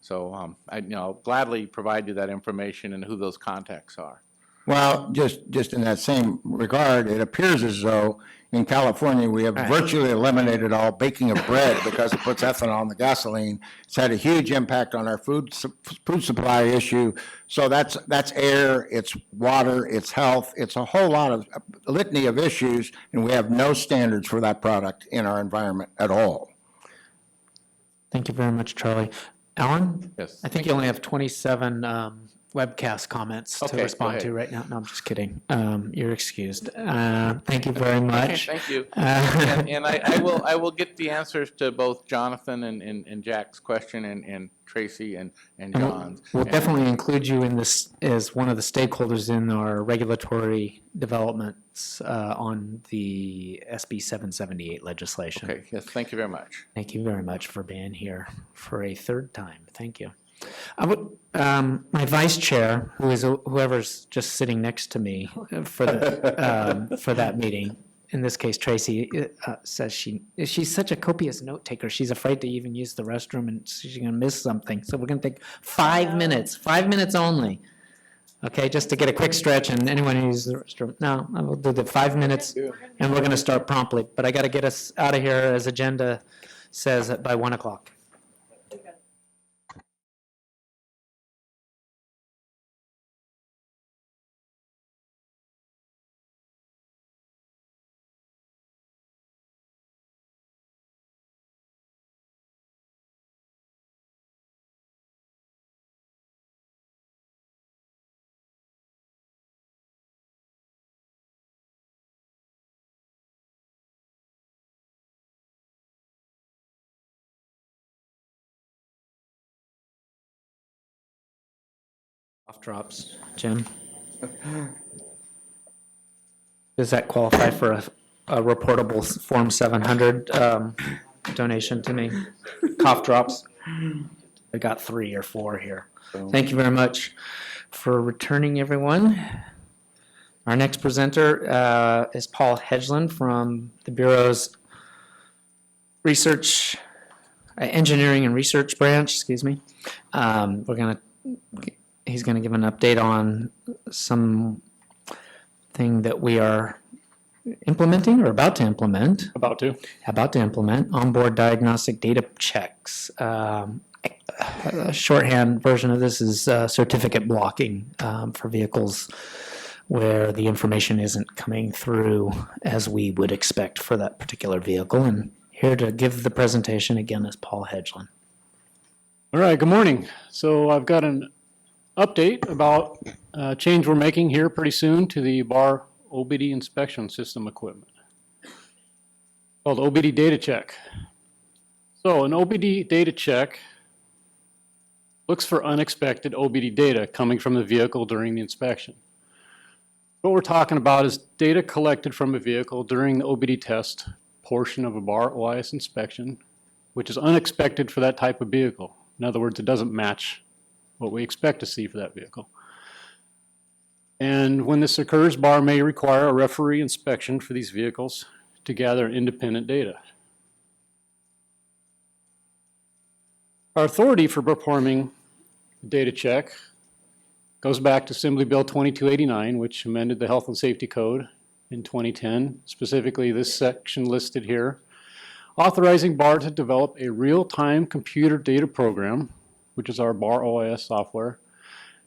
So I'll gladly provide you that information and who those contacts are. Well, just in that same regard, it appears as though in California, we have virtually eliminated all baking of bread because it puts ethanol in the gasoline. It's had a huge impact on our food supply issue. So that's air, it's water, it's health, it's a whole lot of a litany of issues, and we have no standards for that product in our environment at all. Thank you very much, Charlie. Alan? Yes. I think you only have 27 webcast comments Okay, to go respond ahead. to right now. No, I'm just kidding. You're excused. Thank you very much. Okay, thank you. And I will get the answers to both Jonathan and Jack's question and Tracy and John's. We'll And- definitely include you in this as one of the stakeholders in our regulatory developments on the SB 778 legislation. Okay, yes, thank you very much. Thank you very much for being here for a third time. Thank you. My vice chair, whoever's just sitting next to me for that meeting, in this case Tracy, says she's such a copious note taker. She's afraid to even use the restroom, and she's going to miss something. So we're going to take 5 minutes only. Okay, just to get a quick stretch, and anyone who uses the restroom. No, I will do the 5 minutes, and we're going to start promptly. But I got to get us out of here as agenda says by 1 o'clock. Off drops, Jim. Does that qualify for a reportable Form 700 donation to me? Cough drops. I got 3 or 4 here. Thank you very much for returning, everyone. Our next presenter is Paul Hedgeland from the Bureau's Engineering and Research Branch. Excuse me. He's going to give an update on something that we are implementing or about to implement. About to implement onboard diagnostic data checks. A shorthand version of this is certificate blocking for vehicles where the information isn't coming through as we would expect for that particular vehicle. And here to give the presentation again is Paul Hedgeland. All right, good morning. So I've got an update about a change we're making here pretty soon to the bar OBD inspection system equipment called OBD data check. So an OBD data check looks for unexpected OBD data coming from the vehicle during the inspection. What we're talking about is data collected from a vehicle during the OBD test portion of a bar OIS inspection, which is unexpected for that type of vehicle. In other words, it doesn't match what we expect to see for that vehicle. And when this occurs, BAR may require a referee inspection for these vehicles to gather independent data. Our authority for performing data check goes back to Assembly Bill 2289, which amended the Health and Safety Code in 2010, specifically this section listed here, authorizing BAR to develop a real-time computer data program, which is our BAR OIS software,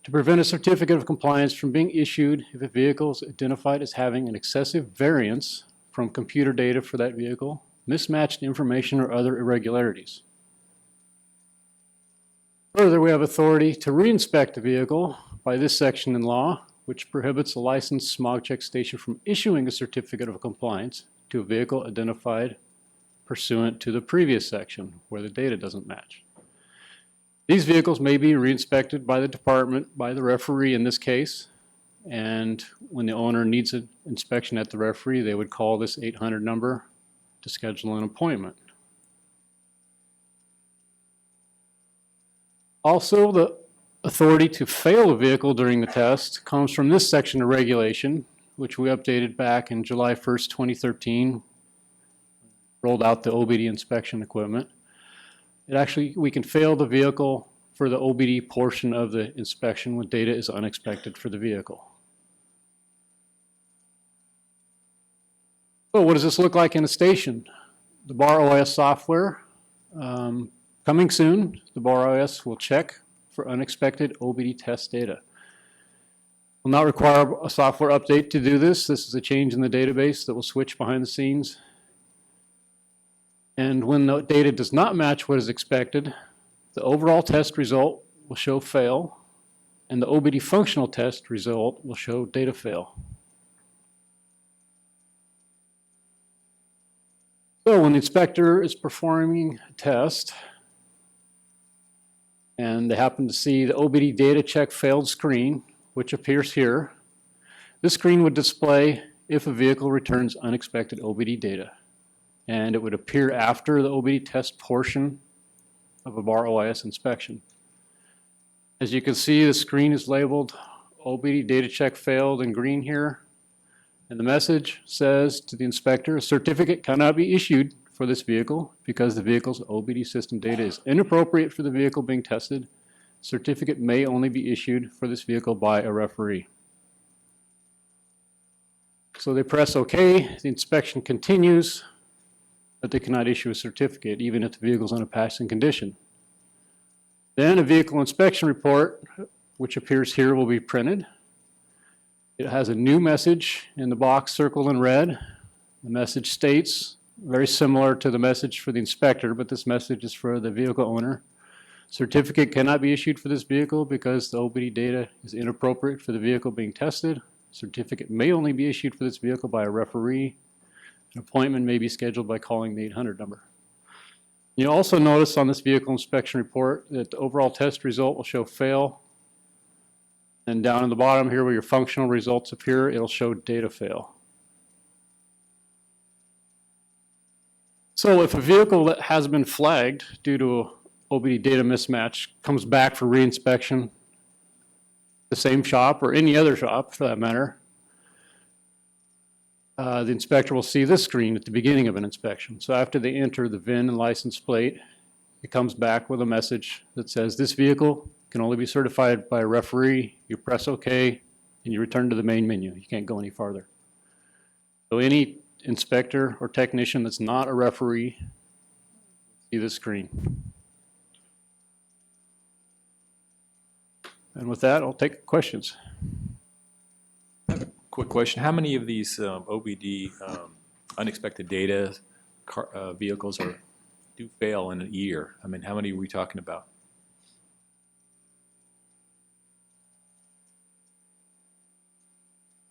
to prevent a certificate of compliance from being issued if a vehicle is identified as having an excessive variance from computer data for that vehicle, mismatched information, or other irregularities. Further, we have authority to reinspect the vehicle by this section in law, which prohibits a licensed smog check station from issuing a certificate of compliance to a vehicle identified pursuant to the previous section where the data doesn't match. These vehicles may be reinspected by the department, by the referee in this case, and when the owner needs an inspection at the referee, they would call this 800 number to schedule an appointment. Also, the authority to fail a vehicle during the test comes from this section of regulation, which we updated back in July 1st, 2013, rolled out the OBD inspection equipment. We can fail the vehicle for the OBD portion of the inspection when data is unexpected for the vehicle. So what does this look like in a station? The BAR OIS software, coming soon, the BAR OIS will check for unexpected OBD test data. Will not require a software update to do this. This is a change in the database that will switch behind the scenes. And when the data does not match what is expected, the overall test result will show fail, and the OBD functional test result will show data fail. So when the inspector is performing a test, and they happen to see the OBD data check failed screen, which appears here, this screen would display if a vehicle returns unexpected OBD data. And it would appear after the OBD test portion of a BAR OIS inspection. As you can see, the screen is labeled OBD data check failed in green here. And the message says to the inspector, a certificate cannot be issued for this vehicle because the vehicle's OBD system data is inappropriate for the vehicle being tested. Certificate may only be issued for this vehicle by a referee. So they press OK, the inspection continues, but they cannot issue a certificate even if the vehicle's in a passing condition. Then a vehicle inspection report, which appears here, will be printed. It has a new message in the box circled in red. The message states, very similar to the message for the inspector, but this message is for the vehicle owner. Certificate cannot be issued for this vehicle because the OBD data is inappropriate for the vehicle being tested. Certificate may only be issued for this vehicle by a referee. An appointment may be scheduled by calling the 800 number. You'll also notice on this vehicle inspection report that the overall test result will show fail. And down in the bottom here where your functional results appear, it'll show data fail. So if a vehicle that has been flagged due to a OBD data mismatch comes back for reinspection, the same shop or any other shop for that matter, the inspector will see this screen at the beginning of an inspection. So after they enter the VIN and license plate, it comes back with a message that says this vehicle can only be certified by a referee. You press OK and you return to the main menu. You can't go any farther. So any inspector or technician that's not a referee see this screen. And with that, I'll take questions. Quick question, how many of these OBD unexpected data vehicles do fail in a year? I mean, how many are we talking about?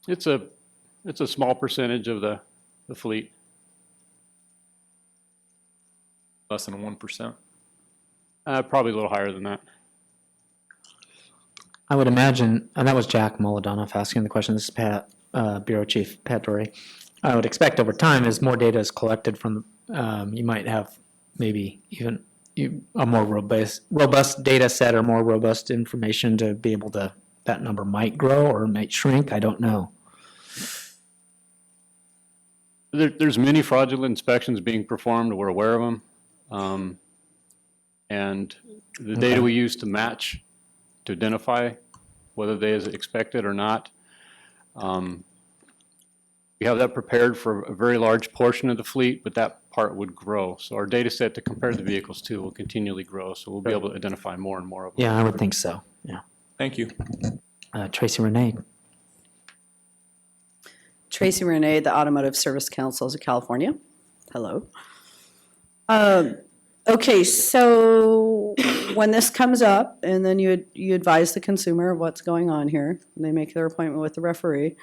It's a small percentage of the fleet. Less than 1%? Probably a little higher than that. I would imagine, and that was Jack Molodanoff asking the question, this is Pat. Bureau Chief Pat Dory. I would expect over time, as more data is collected from, you might have maybe even a more robust data set or more robust information to be able to, that number might grow or might shrink. I don't know. There's many fraudulent inspections being performed. We're aware of them. And the data we use to match, to identify whether they is expected or not, we have that prepared for a very large portion of the fleet, but that part would grow. So our data set to compare the vehicles to will continually grow. So we'll be able to identify more and more of them. Yeah, I would think so. Yeah. Thank you. Tracy Renee. Tracy Renee, the Automotive Service Councils of California. Hello. Okay, so when this comes up, and then you advise the consumer of what's going on here, and they make their appointment with the referee,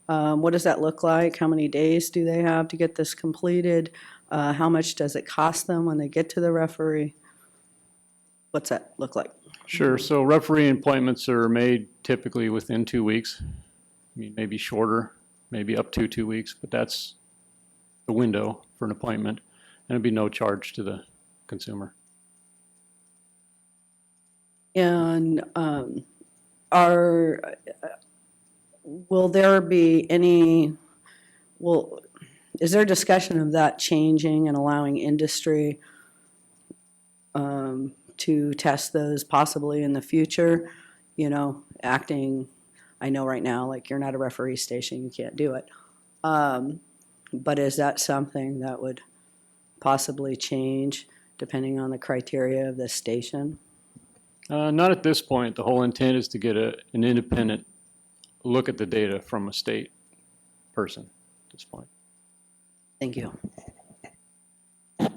what does that look like? How many days do they have to get this completed? How much does it cost them when they get to the referee? What's that look like? Sure. So referee appointments are made typically within 2 weeks. I mean, maybe shorter, maybe up to 2 weeks, but that's the window for an appointment. And it'd be no charge to the consumer. And will there be any, is there discussion of that changing and allowing industry to test those possibly in the future? You know, acting, I know right now, like you're not a referee station, you can't do it. But is that something that would possibly change depending on the criteria of the station? Not at this point. The whole intent is to get an independent look at the data from a state person at this point. Thank you. Do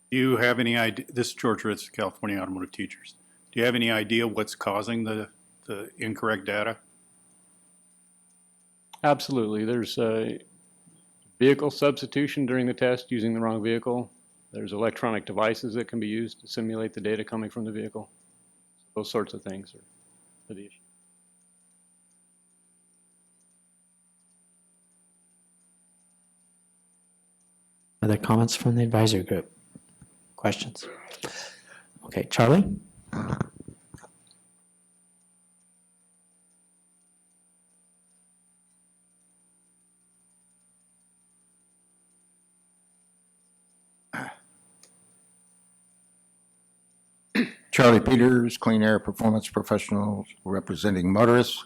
you have any idea, this is George Ritz, California Automotive Teachers. Do you have any idea what's causing the incorrect data? Absolutely. There's vehicle substitution during the test using the wrong vehicle. There's electronic devices that can be used to simulate the data coming from the vehicle. Those sorts of things are the issue. Other comments from the advisory group? Questions? Okay, Charlie? Charlie Peters, Clean Air Performance Professionals representing motorists.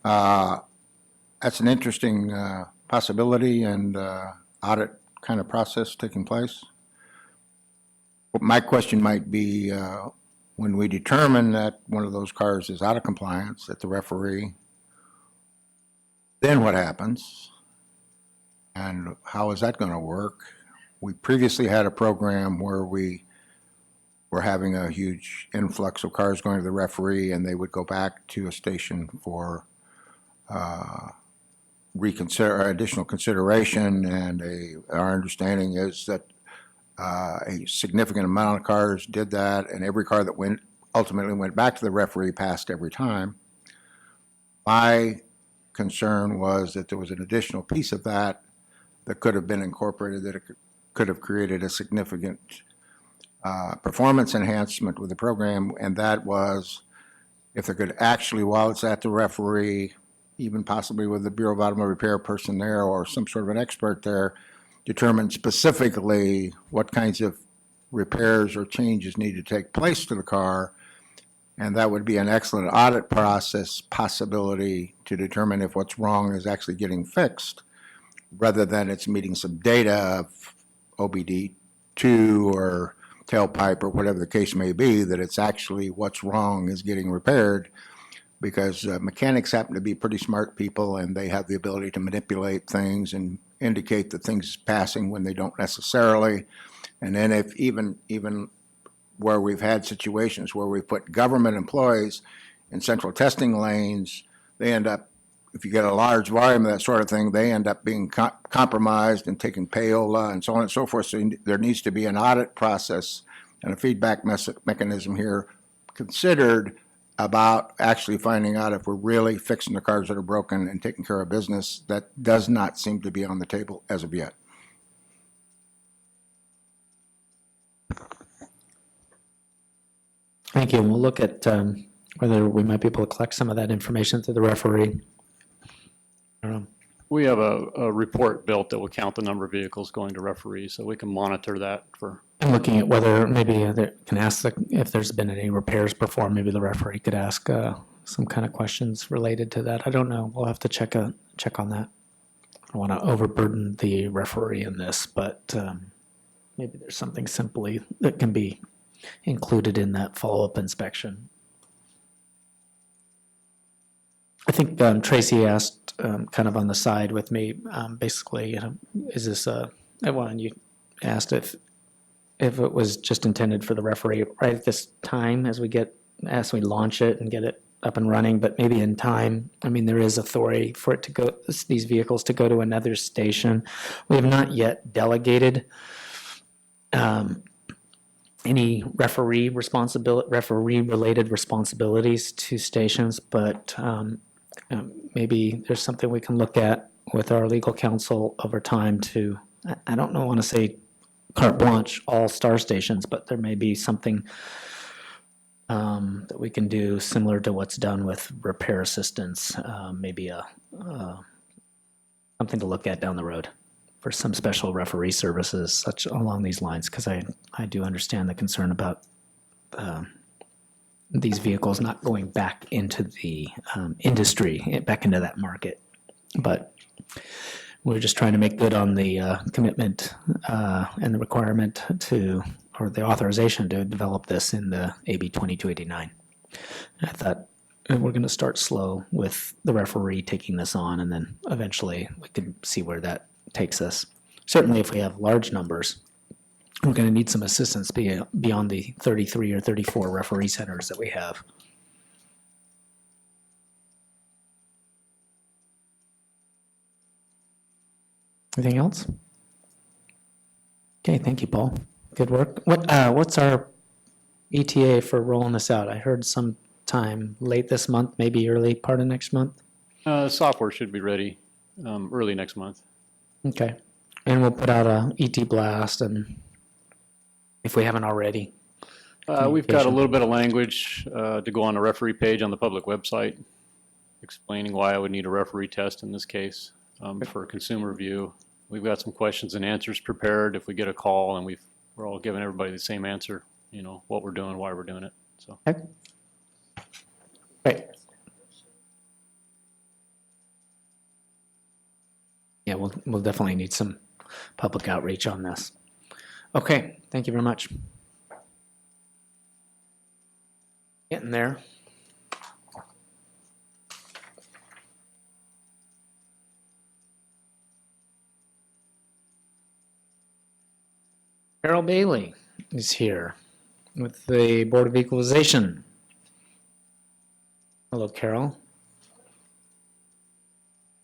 That's an interesting possibility and audit kind of process taking place. My question might be, when we determine that one of those cars is out of compliance at the referee, then what happens? And how is that going to work? We previously had a program where we were having a huge influx of cars going to the referee, and they would go back to a station for additional consideration. And our understanding is that a significant amount of cars did that, and every car that ultimately went back to the referee passed every time. My concern was that there was an additional piece of that could have been incorporated, that it could have created a significant performance enhancement with the program, and that was if there could actually, while it's at the referee, even possibly with the Bureau of Automotive Repair person there or some sort of an expert there, determine specifically what kinds of repairs or changes need to take place to the car. And that would be an excellent audit process possibility to determine if what's wrong is actually getting fixed, rather than it's meeting some data of OBD2 or tailpipe or whatever the case may be, that it's actually what's wrong is getting repaired. Because mechanics happen to be pretty smart people, and they have the ability to manipulate things and indicate that things are passing when they don't necessarily. And then if even where we've had situations where we've put government employees in central testing lanes, they end up, if you get a large volume of that sort of thing, they end up being compromised and taking payola and so on and so forth. So there needs to be an audit process and a feedback mechanism here considered about actually finding out if we're really fixing the cars that are broken and taking care of business. That does not seem to be on the table as of yet. Thank you. And we'll look at whether we might be able to collect some of that information through the referee. We have a report built that will count the number of vehicles going to referees, so we can monitor that for. I'm looking at whether maybe they can ask if there's been any repairs performed. Maybe the referee could ask some kind of questions related to that. I don't know. We'll have to check on that. I don't want to overburden the referee in this, but maybe there's something simply that can be included in that follow-up inspection. I think Tracy asked kind of on the side with me, basically, is this and you asked if it was just intended for the referee right at this time as we launch it and get it up and running, but maybe in time, I mean, there is authority for it to go, these vehicles to go to another station. We have not yet delegated any referee-related responsibilities to stations, but maybe there's something we can look at with our legal counsel over time to, I don't want to say carte blanche all star stations, but there may be something that we can do similar to what's done with repair assistance, maybe something to look at down the road for some special referee services such along these lines, because I do understand the concern about these vehicles not going back into the industry, back into that market. But we're just trying to make good on the commitment and the requirement or the authorization to develop this in the AB 2289. I thought we're going to start slow with the referee taking this on, and then eventually we can see where that takes us. Certainly if we have large numbers, we're going to need some assistance beyond the 33 or 34 referee centers that we have. Anything else? Okay, thank you, Paul. Good work. What's our ETA for rolling this out? I heard sometime late this month, maybe early part of next month. Software should be ready early next month. Okay, and we'll put out a ET blast, and if we haven't already. We've got a little bit of language to go on the referee page on the public website, explaining why I would need a referee test in this case for consumer view. We've got some questions and answers prepared if we get a call and we're all giving everybody the same answer, what we're doing, why we're doing it. So. Okay. Great. Yeah, we'll definitely need some public outreach on this. Okay, thank you very much. Getting there. Carol Bailey is here with the Board of Equalization. Hello, Carol.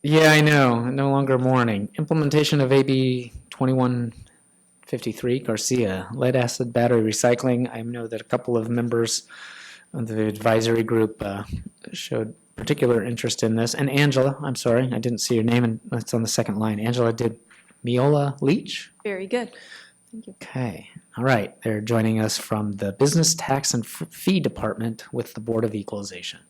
Yeah, I know. No longer morning. Implementation of AB 2153, Garcia, lead acid battery recycling. I know that a couple of members of the advisory group showed particular interest in this. And Angela, I'm sorry, I didn't see your name, and it's on the second line. Angela did Miola Leach? Very good. Thank you. Okay. All right. They're joining us from the Business Tax and Fee Department with the Board of Equalization.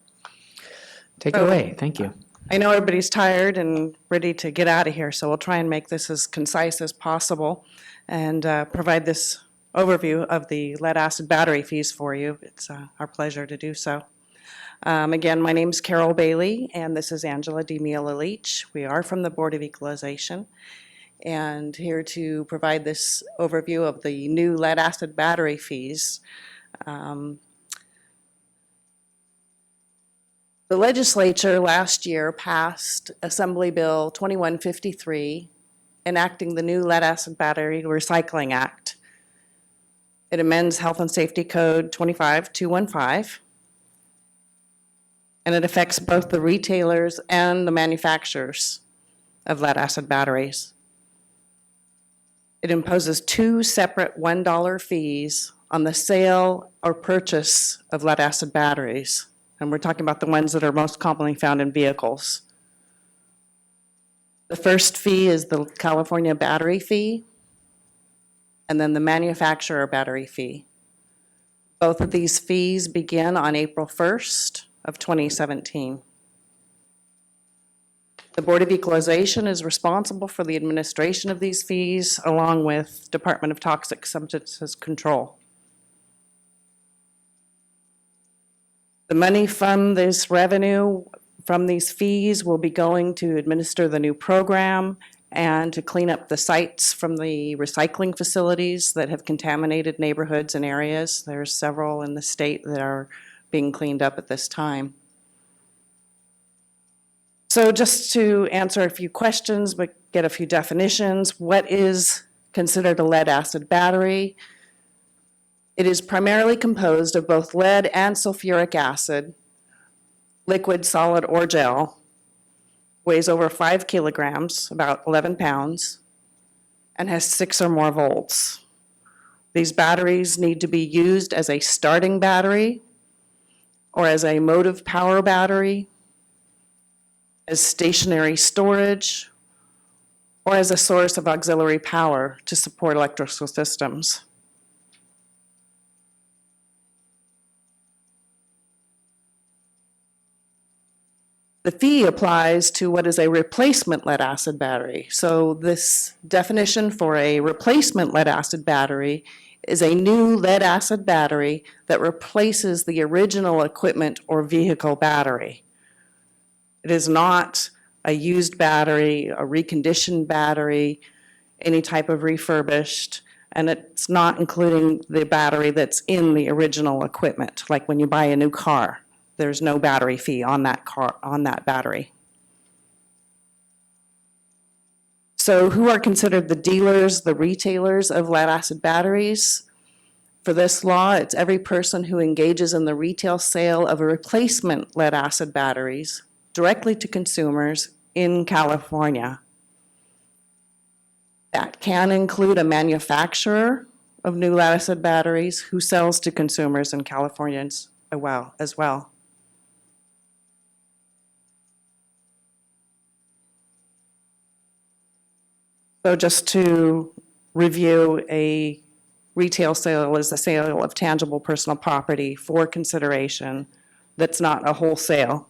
Take it away. Thank you. I know everybody's tired and ready to get out of here, so we'll try and make this as concise as possible and provide this overview of the lead-acid battery fees for you. It's our pleasure to do so. Again, my name's Carol Bailey, and this is Angela DeMiola Leach. We are from the Board of Equalization, and here to provide this overview of the new lead-acid battery fees. The legislature last year passed Assembly Bill 2153, enacting the new Lead-Acid Battery Recycling Act. It amends Health and Safety Code 25215, and it affects both the retailers and the manufacturers of lead-acid batteries. It imposes two separate $1 fees on the sale or purchase of lead-acid batteries. and we're talking about the ones that are most commonly found in vehicles. The first fee is the California battery fee, and then the manufacturer battery fee. Both of these fees begin on April 1st of 2017. The Board of Equalization is responsible for the administration of these fees, along with Department of Toxic Substances Control. The money from this revenue, from these fees, will be going to administer the new program and to clean up the sites from the recycling facilities that have contaminated neighborhoods and areas. There's several in the state that are being cleaned up at this time. So just to answer a few questions, but get a few definitions, what is considered a lead-acid battery? It is primarily composed of both lead and sulfuric acid, liquid, solid, or gel, weighs over 5 kilograms, about 11 pounds, and has 6 or more volts. These batteries need to be used as a starting battery, or as a motive power battery, as stationary storage, or as a source of auxiliary power to support electrical systems. The fee applies to what is a replacement lead-acid battery. So this definition for a replacement lead-acid battery is a new lead-acid battery that replaces the original equipment or vehicle battery. It is not a used battery, a reconditioned battery, any type of refurbished, and it's not including the battery that's in the original equipment, like when you buy a new car. There's no battery fee on that car, on that battery. So who are considered the dealers, the retailers of lead-acid batteries? For this law, it's every person who engages in the retail sale of a replacement lead-acid batteries directly to consumers in California. That can include a manufacturer of new lead-acid batteries who sells to consumers in California as well. So just to review, a retail sale is the sale of tangible personal property for consideration that's not a wholesale.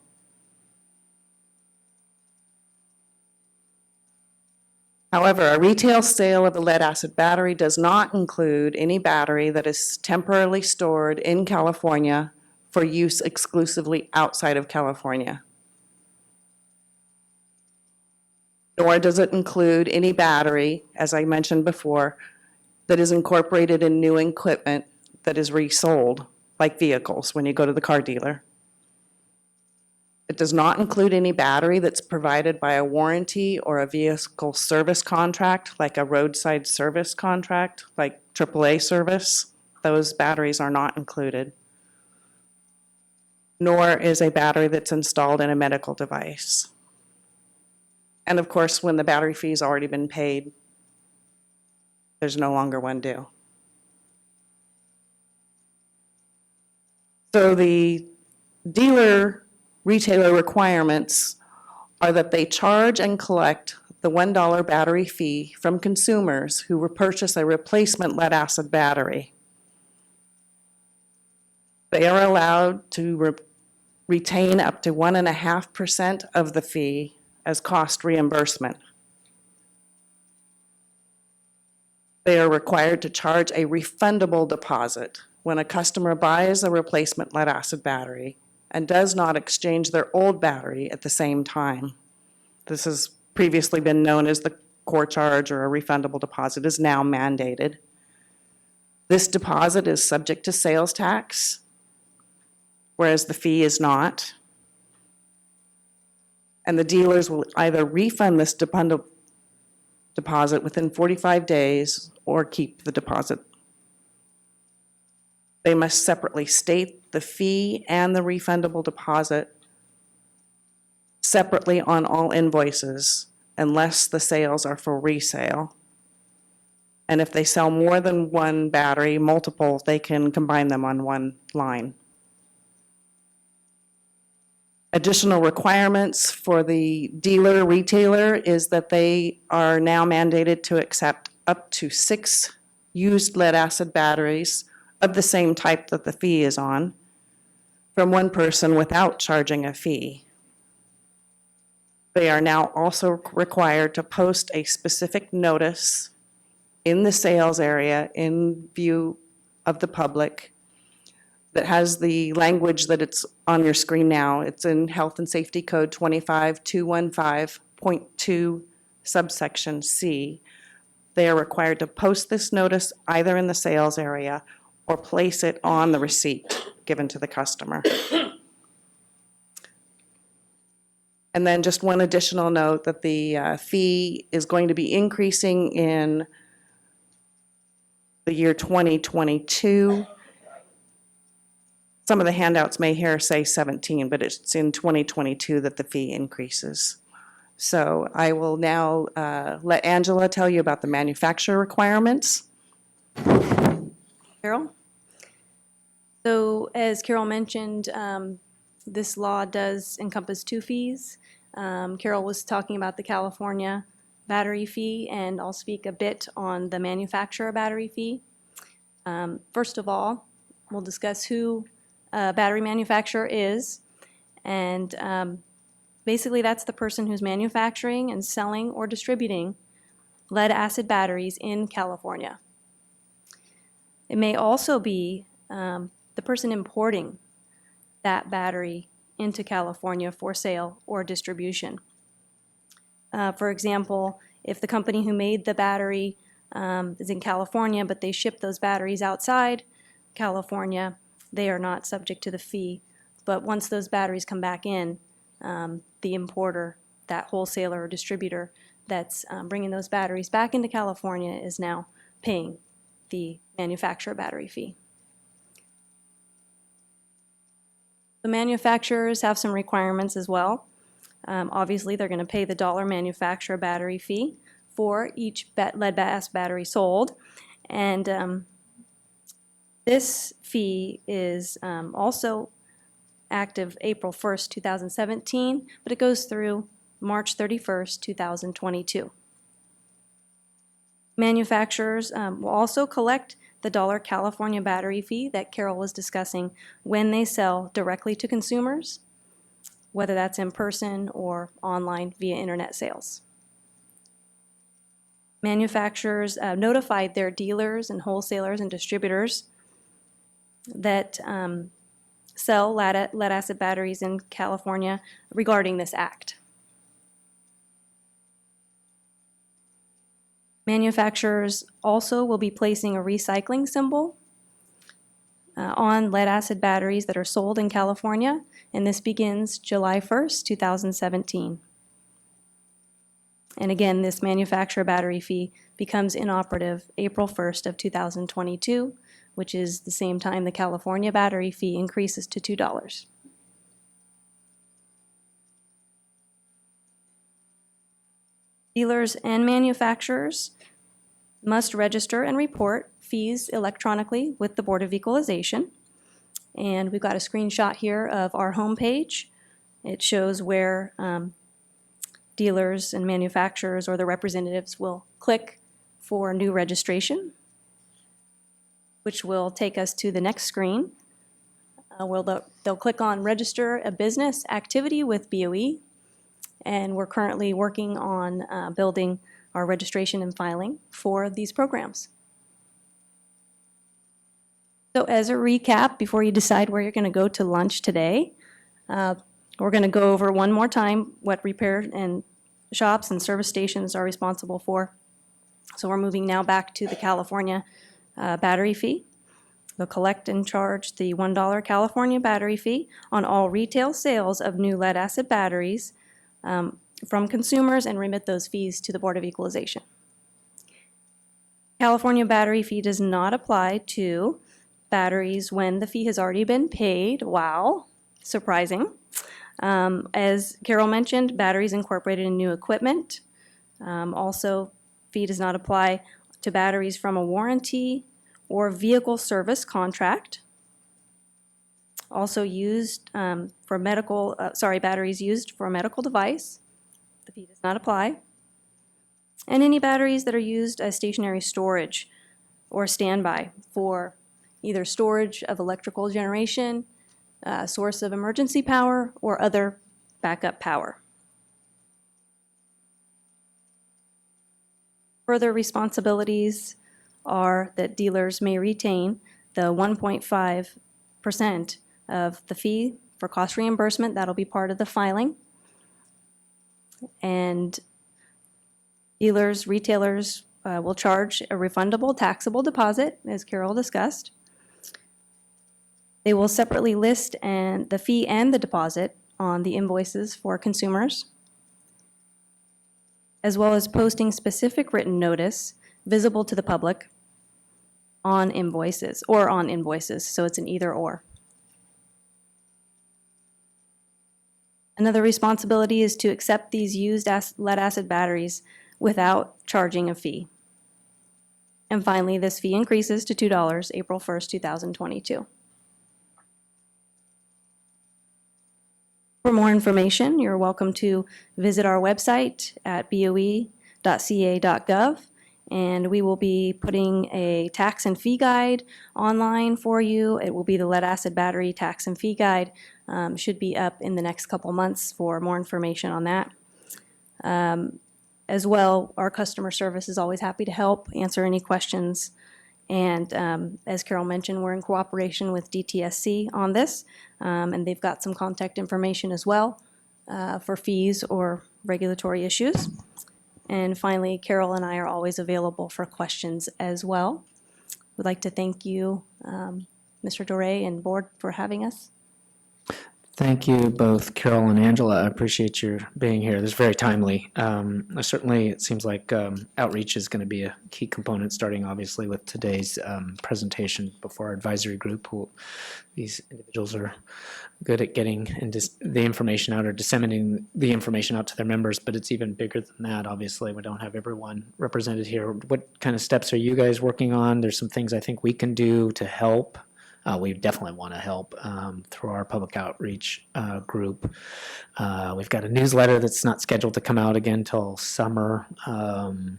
However, a retail sale of a lead-acid battery does not include any battery that is temporarily stored in California for use exclusively outside of California. Nor does it include any battery, as I mentioned before, that is incorporated in new equipment that is resold, like vehicles, when you go to the car dealer. It does not include any battery that's provided by a warranty or a vehicle service contract, like a roadside service contract, like AAA service. Those batteries are not included. Nor is a battery that's installed in a medical device. And of course, when the battery fee's already been paid, there's no longer one due. So the dealer retailer requirements are that they charge and collect the $1 battery fee from consumers who purchase a replacement lead-acid battery. They are allowed to retain up to 1.5% of the fee as cost reimbursement. They are required to charge a refundable deposit when a customer buys a replacement lead-acid battery and does not exchange their old battery at the same time. This has previously been known as the core charge, or a refundable deposit is now mandated. This deposit is subject to sales tax, whereas the fee is not. And the dealers will either refund this deposit within 45 days or keep the deposit. They must separately state the fee and the refundable deposit separately on all invoices unless the sales are for resale. And if they sell more than one battery, multiple, they can combine them on one line. Additional requirements for the dealer, retailer is that they are now mandated to accept up to 6 used lead-acid batteries of the same type that the fee is on from one person without charging a fee. They are now also required to post a specific notice in the sales area in view of the public that has the language that it's on your screen now. It's in Health and Safety Code 25215.2 subsection C. They are required to post this notice either in the sales area or place it on the receipt given to the customer. And then just one additional note that the fee is going to be increasing in the year 2022. Some of the handouts may here say 17, but it's in 2022 that the fee increases. So I will now let Angela tell you about the manufacturer requirements. Carol? So as Carol mentioned, this law does encompass 2 fees. Carol was talking about the California battery fee, and I'll speak a bit on the manufacturer battery fee. First of all, we'll discuss who a battery manufacturer is, and basically that's the person who's manufacturing and selling or distributing lead-acid batteries in California. It may also be the person importing that battery into California for sale or distribution. For example, if the company who made the battery is in California, but they ship those batteries outside California, they are not subject to the fee. But once those batteries come back in, the importer, that wholesaler or distributor that's bringing those batteries back into California is now paying the manufacturer battery fee. The manufacturers have some requirements as well. Obviously, they're going to pay the dollar manufacturer battery fee for each lead-acid battery sold. And this fee is also active April 1st, 2017, but it goes through March 31st, 2022. Manufacturers will also collect the dollar California battery fee that Carol was discussing when they sell directly to consumers, whether that's in person or online via internet sales. Manufacturers notified their dealers and wholesalers and distributors that sell lead-acid batteries in California regarding this act. Manufacturers also will be placing a recycling symbol on lead-acid batteries that are sold in California, and this begins July 1st, 2017. And again, this manufacturer battery fee becomes inoperative April 1st of 2022, which is the same time the California battery fee increases to $2. Dealers and manufacturers must register and report fees electronically with the Board of Equalization. And we've got a screenshot here of our homepage. It shows where dealers and manufacturers or their representatives will click for new registration, which will take us to the next screen. They'll click on Register a Business Activity with BOE, and we're currently working on building our registration and filing for these programs. So as a recap, before you decide where you're going to go to lunch today, we're going to go over one more time what repair and shops and service stations are responsible for. So we're moving now back to the California battery fee. They'll collect and charge the $1 California battery fee on all retail sales of new lead-acid batteries from consumers and remit those fees to the Board of Equalization. California battery fee does not apply to batteries when the fee has already been paid. Wow, surprising. As Carol mentioned, batteries incorporated in new equipment. Also, fee does not apply to batteries from a warranty or vehicle service contract. also used for medical, batteries used for a medical device, the fee does not apply. And any batteries that are used as stationary storage or standby for either storage of electrical generation, source of emergency power, or other backup power. Further responsibilities are that dealers may retain the 1.5% of the fee for cost reimbursement. That'll be part of the filing. And dealers, retailers will charge a refundable taxable deposit, as Carol discussed. They will separately list the fee and the deposit on the invoices for consumers, as well as posting specific written notice visible to the public on invoices, so it's an either or. Another responsibility is to accept these used lead-acid batteries without charging a fee. And finally, this fee increases to $2 April 1st, 2022. For more information, you're welcome to visit our website at boe.ca.gov, and we will be putting a tax and fee guide online for you. It will be the lead-acid battery tax and fee guide. Should be up in the next couple months for more information on that. As well, our customer service is always happy to help answer any questions. And as Carol mentioned, we're in cooperation with DTSC on this, and they've got some contact information as well for fees or regulatory issues. And finally, Carol and I are always available for questions as well. We'd like to thank you, Mr. Doré and board, for having us. Thank you, both Carol and Angela. I appreciate your being here. This is very timely. Certainly, it seems like outreach is going to be a key component, starting obviously with today's presentation before our advisory group. These individuals are good at getting the information out or disseminating the information out to their members, but it's even bigger than that. Obviously, we don't have everyone represented here. What kind of steps are you guys working on? There's some things I think we can do to help. We definitely want to help through our public outreach group. We've got a newsletter that's not scheduled to come out again till summer. I'm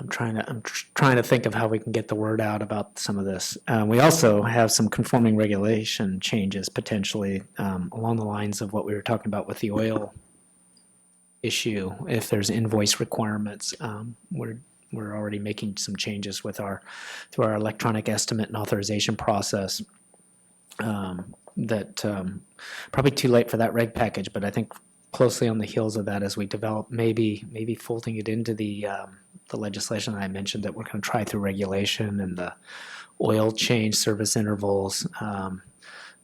trying to think of how we can get the word out about some of this. We also have some conforming regulation changes potentially along the lines of what we were talking about with the oil issue. If there's invoice requirements, we're already making some changes through our electronic estimate and authorization process. Probably too late for that reg package, but I think closely on the heels of that as we develop, maybe folding it into the legislation that I mentioned that we're going to try through regulation and the oil change service intervals.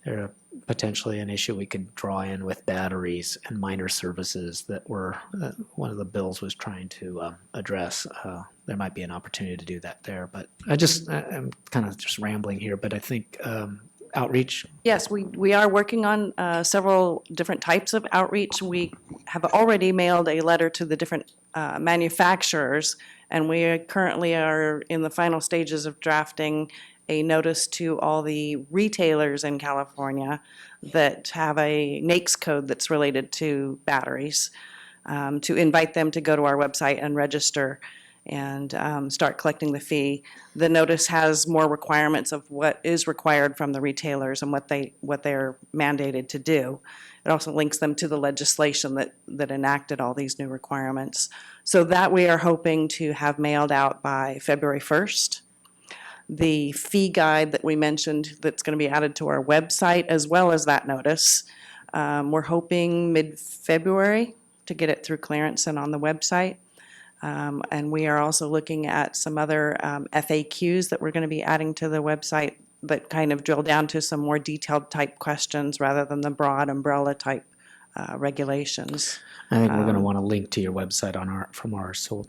They're potentially an issue we could draw in with batteries and minor services that one of the bills was trying to address. There might be an opportunity to do that there, but I'm kind of just rambling here, but I think outreach. Yes, we are working on several different types of outreach. We have already mailed a letter to the different manufacturers, and we currently are in the final stages of drafting a notice to all the retailers in California that have a NAICS code that's related to batteries, to invite them to go to our website and register and start collecting the fee. The notice has more requirements of what is required from the retailers and what they're mandated to do. It also links them to the legislation that enacted all these new requirements. So that we are hoping to have mailed out by February 1st. The fee guide that we mentioned that's going to be added to our website, as well as that notice. We're hoping mid-February to get it through clearance and on the website. And we are also looking at some other FAQs that we're going to be adding to the website that kind of drill down to some more detailed type questions rather than the broad umbrella type regulations. I think we're going to want to link to your website so we'll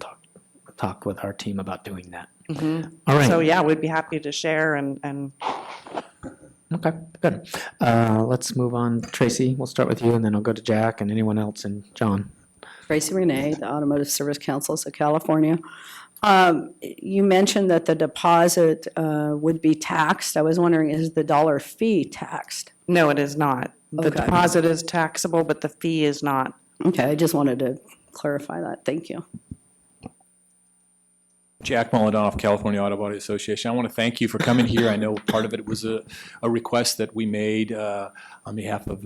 talk with our team about doing that. Mm-hmm. All right. So yeah, we'd be happy to share and Okay, good. Let's move on. Tracy, we'll start with you, and then I'll go to Jack and anyone else, and John. Tracy Renee, the Automotive Service Council of California. You mentioned that the deposit would be taxed. I was wondering, is the dollar fee taxed? No, it is not. The Okay. deposit is taxable, but the fee is not. Okay, I just wanted to clarify that. Thank you. Jack Molodanoff, California Auto Body Association. I want to thank you for coming here. I know part of it was a request that we made on behalf of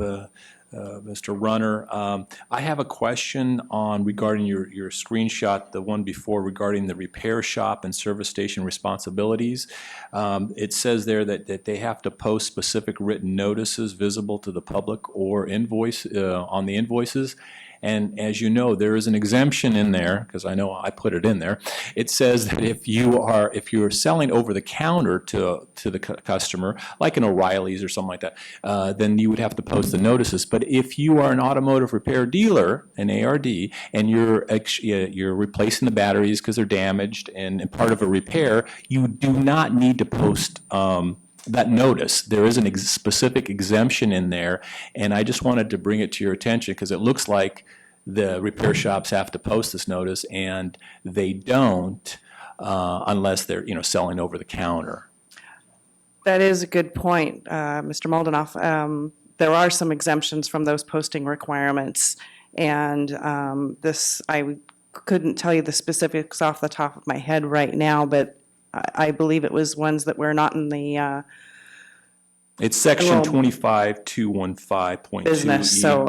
Mr. Runner. I have a question regarding your screenshot, the one before regarding the repair shop and service station responsibilities. It says there that they have to post specific written notices visible to the public or invoice on the invoices. And as you know, there is an exemption in there, because I know I put it in there. It says that if you're selling over the counter to the customer, like an O'Reilly's or something like that, then you would have to post the notices. But if you are an automotive repair dealer, an ARD, and you're replacing the batteries because they're damaged and part of a repair, you do not need to post that notice. There is a specific exemption in there, and I just wanted to bring it to your attention because it looks like the repair shops have to post this notice, and they don't unless they're selling over the counter. That is a good point, Mr. Moldonoff. There are some exemptions from those posting requirements, and I couldn't tell you the specifics off the top of my head right now, but I believe it was ones that were not in the It's section Well, 25215.2. business, so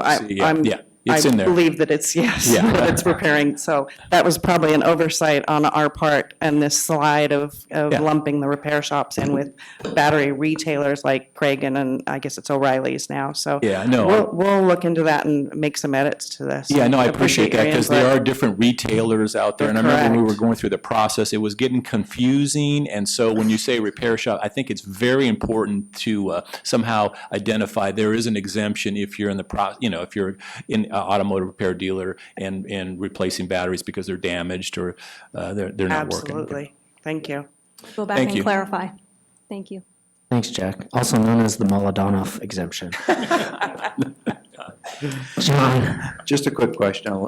It's in there. believe that it's, yes, Yeah. that it's repairing. So that was probably an oversight on our part, and this slide of lumping the repair shops in with battery retailers like Cragen and I guess it's O'Reilly's now. So Yeah, no, we'll look into that and make some edits to this. Yeah, no, I appreciate that your because input. there are different retailers out there. And I remember when we were Correct. going through the process, it was getting confusing. And so when you say repair shop, I think it's very important to somehow identify there is an exemption if you're in if you're in automotive repair dealer and replacing batteries because they're damaged or they're not working. Absolutely. Thank you. Go back Thank and you. clarify. Thank you. Thanks, Jack. Also known as the Molodanoff exemption. John, Just a quick question.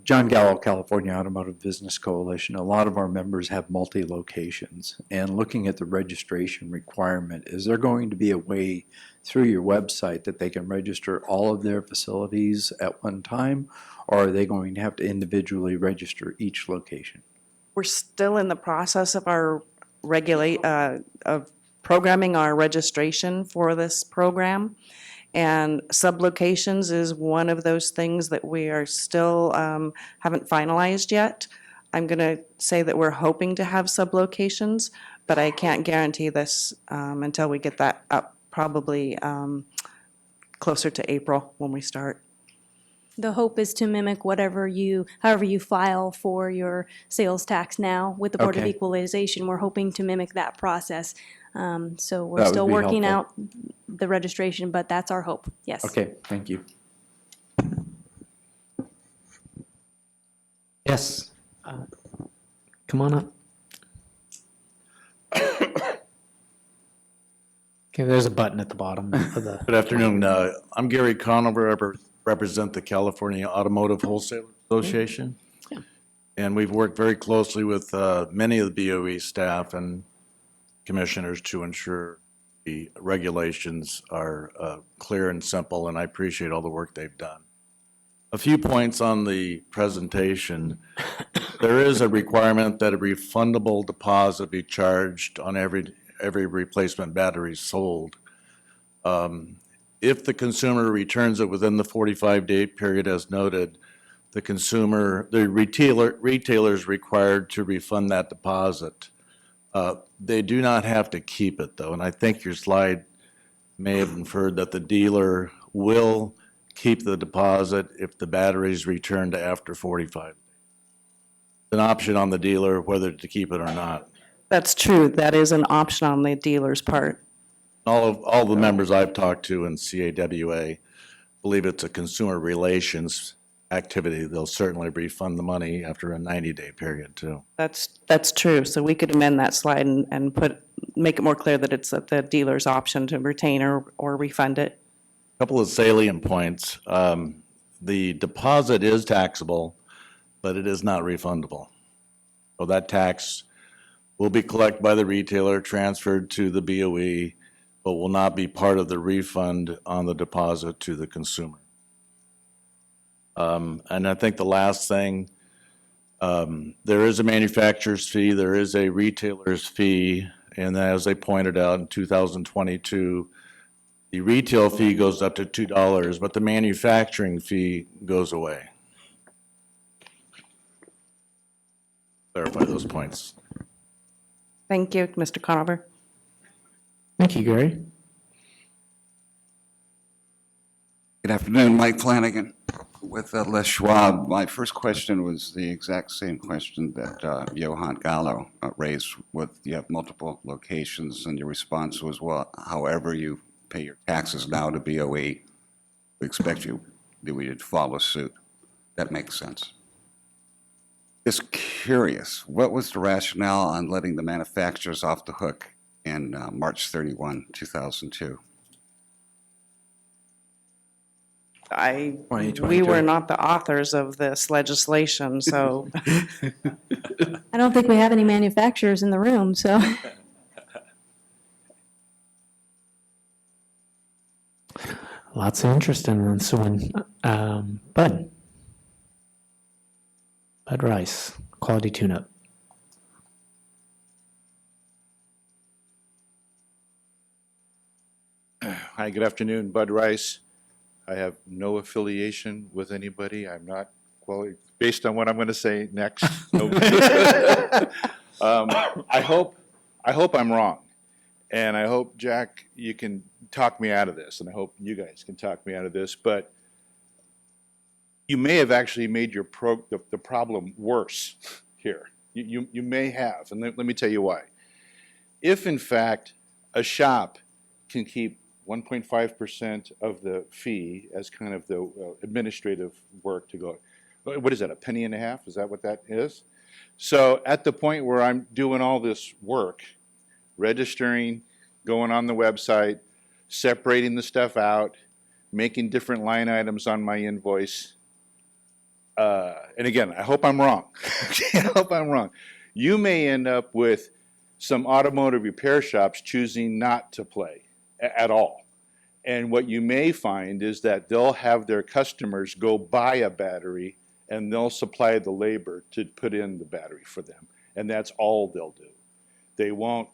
John Gallo, California Automotive Business Coalition. A lot of our members have multi-locations. And looking at the registration requirement, is there going to be a way through your website that they can register all of their facilities at one time? Or are they going to have to individually register each location? We're still in the process of of programming our registration for this program. And sublocations is one of those things that we are still haven't finalized yet. I'm going to say that we're hoping to have sublocations, but I can't guarantee this until we get that up, probably closer to April when we start. The hope is to mimic however you file for your sales tax now with the Board of Okay. Equalization. We're hoping to mimic that process. So we're That would still be working helpful. out the registration, but that's our hope, yes. Okay, thank you. yes. Come on up. Okay, there's a button at the bottom of the. Good afternoon. I'm Gary Conover. I represent the California Automotive Wholesalers Association. And we've worked very closely with many of the BOE staff and commissioners to ensure the regulations are clear and simple, and I appreciate all the work they've done. A few points on the presentation. There is a requirement that a refundable deposit be charged on every replacement battery sold. If the consumer returns it within the 45-day period as noted, the retailer is required to refund that deposit. They do not have to keep it though, and I think your slide may have inferred that the dealer will keep the deposit if the battery is returned after 45. An option on the dealer whether to keep it or not. That's true. That is an option on the dealer's part. All the members I've talked to in CAWA believe it's a consumer relations activity. They'll certainly refund the money after a 90-day period too. That's true. So we could amend that slide and make it more clear that it's the dealer's option to retain or refund it. Couple of salient points. The deposit is taxable, but it is not refundable. So that tax will be collected by the retailer, transferred to the BOE, but will not be part of the refund on the deposit to the consumer. And I think the last thing, there is a manufacturer's fee, there is a retailer's fee, and as they pointed out in 2022, the retail fee goes up to $2, but the manufacturing fee goes away. Clarify those points. Thank you, Mr. Conover. Thank you, Gary. Good afternoon, Mike Flanagan with Les Schwab. My first question was the exact same question that Johan Gallo raised with you have multiple locations, and your response was, well, however you pay your taxes now to BOE, we expect you that we would follow suit. That makes sense. Just curious, what was the rationale on letting the manufacturers off the hook in March 31, 2002? We 2022. were not the authors of this legislation, so I don't think we have any manufacturers in the room, so. Lots of interest in this. So when Bud Rice, quality tune-up. Hi, good afternoon. Bud Rice. I have no affiliation with anybody. I'm not based on what I'm going to say next. No. I hope I'm wrong, and I hope, Jack, you can talk me out of this, and I hope you guys can talk me out of this. But you may have actually made your the problem worse here. You may have, and let me tell you why. If in fact a shop can keep 1.5% of the fee as kind of the administrative work to go. What is that, a penny and a half? Is that what that is? So at the point where I'm doing all this work, registering, going on the website, separating the stuff out, making different line items on my invoice, and again, I hope I'm wrong. I hope I'm wrong. You may end up with some automotive repair shops choosing not to play at all. And what you may find is that they'll have their customers go buy a battery and they'll supply the labor to put in the battery for them. And that's all they'll do. They won't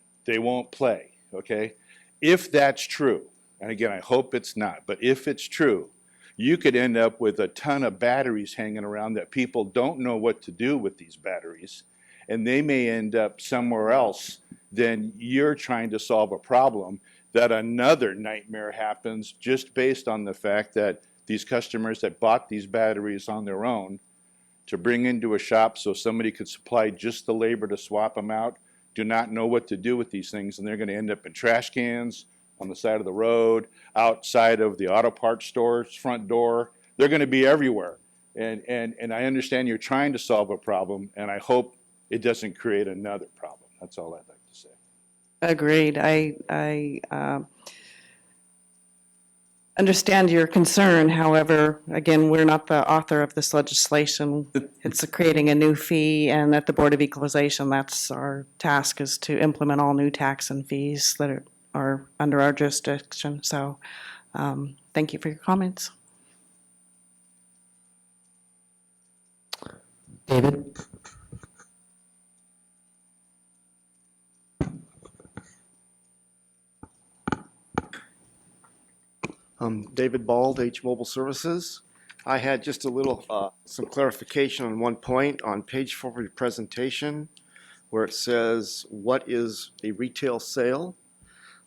play, okay? If that's true, and again, I hope it's not, but if it's true, you could end up with a ton of batteries hanging around that people don't know what to do with these batteries, and they may end up somewhere else than you're trying to solve a problem, that another nightmare happens just based on the fact that these customers that bought these batteries on their own to bring into a shop so somebody could supply just the labor to swap them out do not know what to do with these things, and they're going to end up in trash cans, on the side of the road, outside of the auto parts store's front door. They're going to be everywhere. And I understand you're trying to solve a problem, and I hope it doesn't create another problem. That's all I'd like to say. agreed. I understand your concern. However, again, we're not the author of this legislation. It's creating a new fee, and at the Board of Equalization, that's our task, is to implement all new tax and fees that are under our jurisdiction. So thank you for your comments. David? David Bald, H Mobile Services. I had just a little, some clarification on one point on page 4 of your presentation, where it says, what is a retail sale?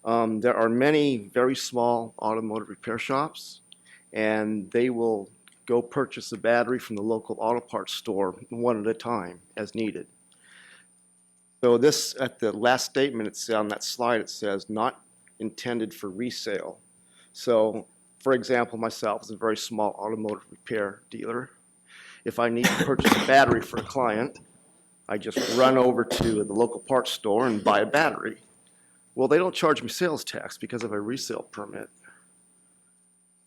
There are many very small automotive repair shops, and they will go purchase a battery from the local auto parts store one at a time as needed. So this, at the last statement, it's on that slide, it says not intended for resale. So, for example, myself as a very small automotive repair dealer, if I need to purchase a battery for a client, I just run over to the local parts store and buy a battery. Well, they don't charge me sales tax because of a resale permit.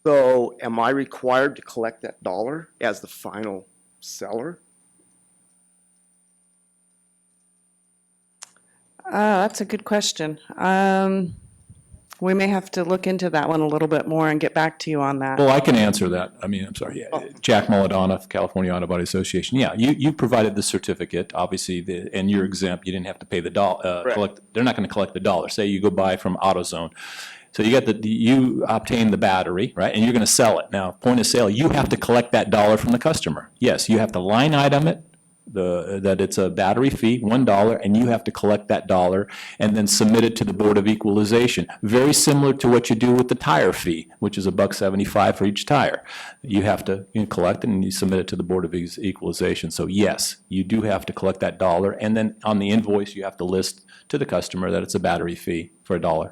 So am I required to collect that dollar as the final seller? That's a good question. We may have to look into that one a little bit more and get back to you on that. Well, I can answer that. I mean, I'm sorry. Yeah. Jack Muladonna, California Auto Body Association. Yeah, you provided the certificate, obviously, and you're exempt. You didn't have to pay the dollar. They're not going to collect the dollar. Say you go buy from AutoZone. So you got you obtain the battery, right, and you're going to sell it. Now, point of sale, you have to collect that dollar from the customer. Yes, you have to line item it, that it's a battery fee, $1, and you have to collect that dollar and then submit it to the Board of Equalization. Very similar to what you do with the tire fee, which is $1.75 for each tire. You have to collect it and you submit it to the Board of Equalization. So yes, you do have to collect that dollar, and then on the invoice, you have to list to the customer that it's a battery fee for $1.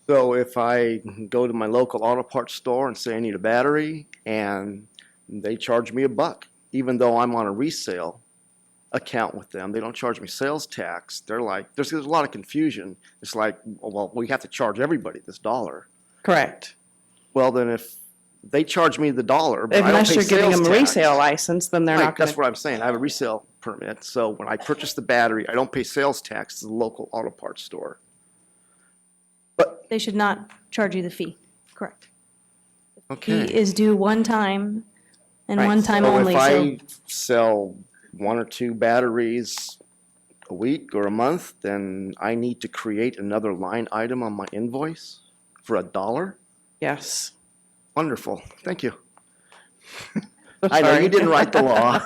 So if I go to my local auto parts store and say I need a battery and they charge me $1, even though I'm on a resale account with them, they don't charge me sales tax. They're like, there's a lot of confusion. It's like, well, we have to charge everybody this $1. Correct. Well, then if they charge me the $1, but I don't Unless pay you're giving sales them a tax, resale license, then they're right, not going that's what I'm saying. I have a resale permit. So when I purchase the battery, I don't pay sales tax to the local auto parts store. They should not charge you the fee, correct? Okay. Fee is due one time and Right. one time So only, if so I sell 1 or 2 batteries a week or a month, then I need to create another line item on my invoice for $1? Yes. Wonderful, thank you. I know you didn't write the law,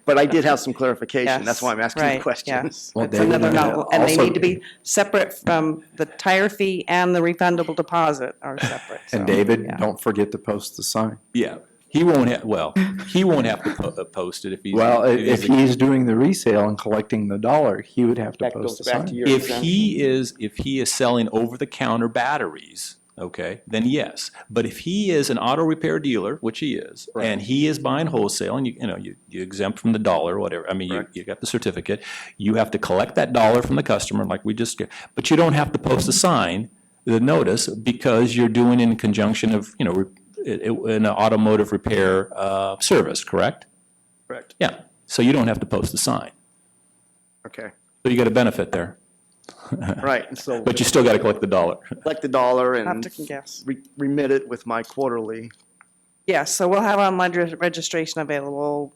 but I did have some clarification. That's why I'm asking the Right, question. yes. Well, It's David, another novel, and they also- need to be separate from the tire fee and the refundable deposit are separate. And so, David, yeah. don't forget to post the sign. Yeah, he won't have, he won't have to post it if he's. Well, if he's doing the resale and collecting the dollar, he would have to That post goes the back to sign. your If exemption. if he is selling over-the-counter batteries, okay, then yes. But if he is an auto repair dealer, which he is, and he is buying wholesale, and you exempt from the dollar, whatever, I mean, you got the certificate, you have to collect that dollar from the customer, like we just, but you don't have to post a sign, the notice, because you're doing it in conjunction of, an automotive repair service, correct? Correct, Yeah, so you don't have to post the sign. okay, So you got a benefit there. right, and so But you still got to collect the dollar. collect the $1 Have and to guess. remit it with my quarterly. Yes, so we'll have online registration available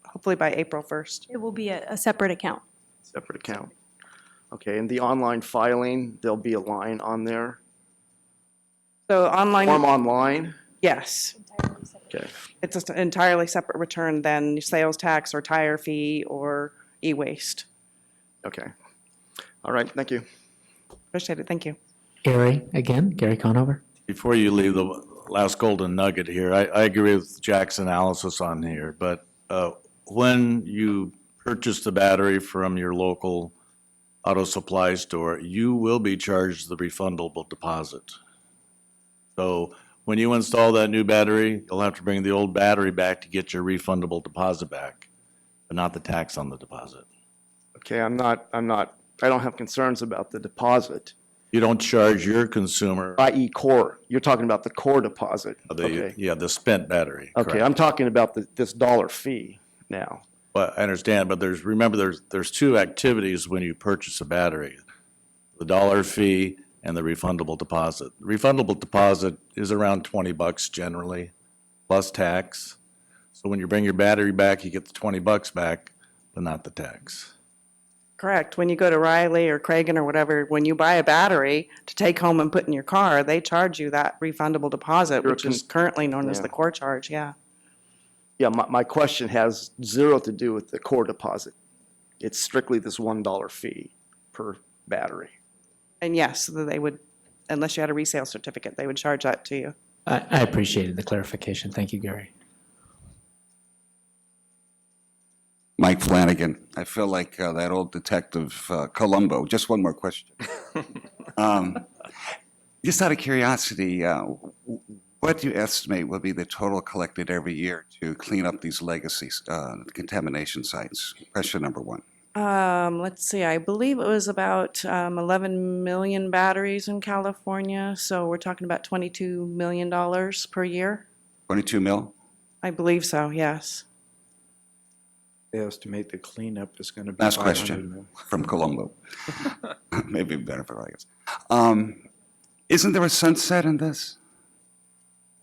hopefully by April 1st. it will be a separate account. Separate account. Okay, and the online filing, there'll be a line on there. So online, Form online? yes. Okay, It's just an entirely separate return than sales tax or tire fee or e-waste. okay. All right, thank you. Appreciate it, thank you. Gary, again, Gary Conover. Before you leave, the last golden nugget here, I agree with Jack's analysis on here, but when you purchase the battery from your local auto supply store, you will be charged the refundable deposit. So when you install that new battery, you'll have to bring the old battery back to get your refundable deposit back, but not the tax on the deposit. Okay, I don't have concerns about the deposit, You don't charge your consumer i.e. core. You're talking about the core deposit. Okay, the spent battery. okay, correct. I'm talking about this $1 fee now. Well, I understand, but remember, there's 2 activities when you purchase a battery. The dollar fee and the refundable deposit. Refundable deposit is around $20 generally, plus tax. So when you bring your battery back, you get the $20 back, but not the tax. Correct. When you go to Riley or Cragen or whatever, when you buy a battery to take home and put in your car, they charge you that refundable deposit, which is currently known as Yeah. the core charge, yeah. Yeah, my question has 0 to do with the core deposit. It's strictly this $1 fee per battery. And yes, they would, unless you had a resale certificate, they would charge that to you. I appreciated the clarification. Thank you, Gary. Mike Flanagan, I feel like that old detective Columbo. Just one more question. Just out of curiosity, what do you estimate will be the total collected every year to clean up these legacy contamination sites? Question number 1. Let's see, I believe it was about 11 million batteries in California, so we're talking about $22 million per year. 22 mil? I believe so, yes. They estimate the cleanup is going to be Last 500 question mil. from Colombo. Maybe better for Vegas. Isn't there a sunset in this?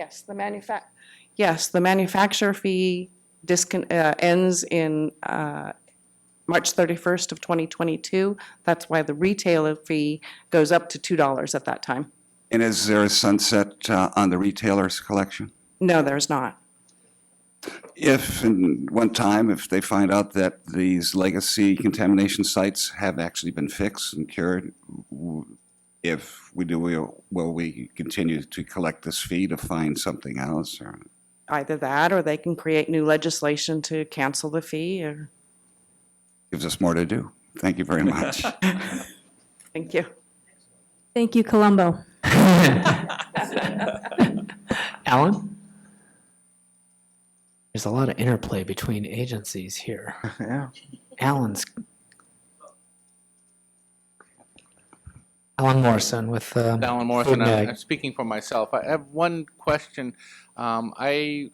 Yes, the manufacturer fee ends in March 31st of 2022. That's why the retailer fee goes up to $2 at that time. And is there a sunset on the retailer's collection? No, there's not. If in one time, if they find out that these legacy contamination sites have actually been fixed and cured, if we do, will we continue to collect this fee to find something else? Or? Either that, or they can create new legislation to cancel the fee, or... Gives us more to do. Thank you very much. Thank you. Thank you, Colombo. Alan? There's a lot of interplay between agencies here. Yeah. Alan Morrison with Alan Morrison. Food and Ag. I'm speaking for myself. I have one question. Am I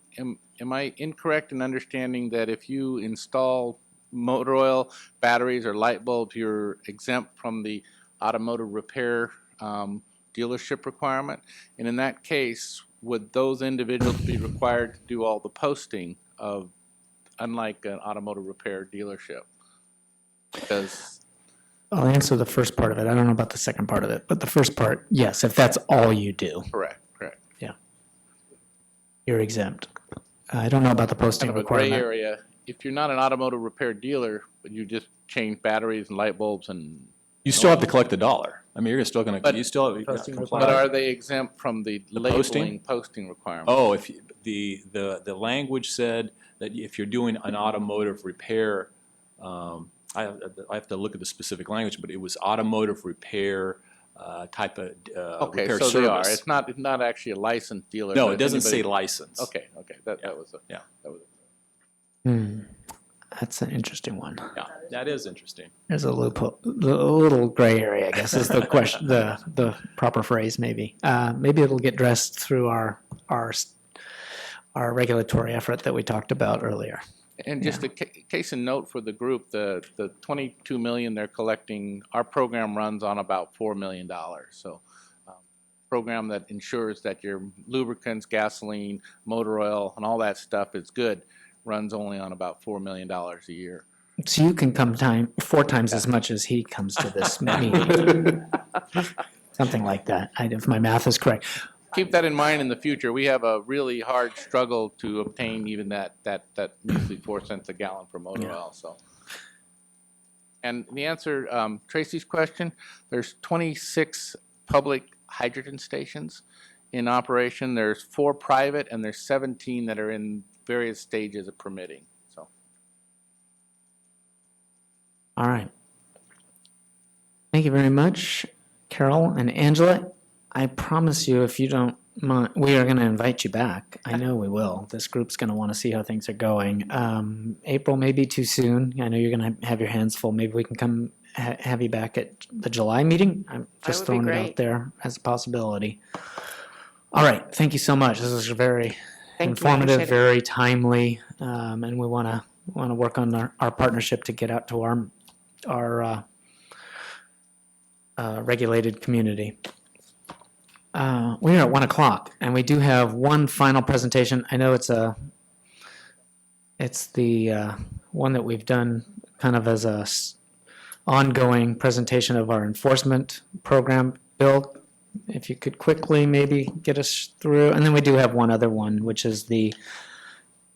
incorrect in understanding that if you install motor oil, batteries, or light bulbs, you're exempt from the automotive repair dealership requirement? And in that case, would those individuals be required to do all the posting of, unlike an automotive repair dealership? Because I'll answer the first part of it. I don't know about the second part of it, but the first part, yes, if that's all you do, correct. you're exempt. I don't know about the posting Kind of a gray requirement. area. If you're not an automotive repair dealer, but you just change batteries and light bulbs and... You still have to collect the dollar. I mean, you're still going to, But- you still have Posting to But comply. are they exempt from the labeling posting requirement? Oh, if the language said that if you're doing an automotive repair, I have to look at the specific language, but it was automotive repair type of Okay, repair so service. they are. It's not actually a licensed dealer. No, but it doesn't say anybody- license. Okay, that was a... Yeah. That was That's an interesting one. Yeah, that is interesting. There's a loophole, a little gray area, I guess, is the question, the proper phrase, maybe. Maybe it'll get addressed through our regulatory effort that we talked about earlier. And just a case in note for the group, the 22 million they're collecting, our program runs on about $4 million. So program that ensures that your lubricants, gasoline, motor oil, and all that stuff is good, runs only on about $4 million a year. So you can come 4 times as much as he comes to this meeting. Something like that, if my math is correct. Keep that in mind in the future. We have a really hard struggle to obtain even that measly 4 cents a gallon for motor oil. So, and the answer, Tracy's question, there's 26 public hydrogen stations in operation. There's 4 private, and there's 17 that are in various stages of permitting. So, All right. Thank you very much, Carol and Angela. I promise you, if you don't mind, we are going to invite you back. I know we will. This group's going to want to see how things are going. April may be too soon. I know you're going to have your hands full. Maybe we can come have you back at the July meeting. I'm just would be throwing it out great. there as a possibility. All right. Thank you so much. This was very Thank you, I informative, appreciate it. very timely, and we want to work on our partnership to get out to our regulated community. We are at 1 o'clock, and we do have one final presentation. I know it's the one that we've done kind of as a ongoing presentation of our enforcement program. Bill, if you could quickly maybe get us through, and then we do have one other one, which is the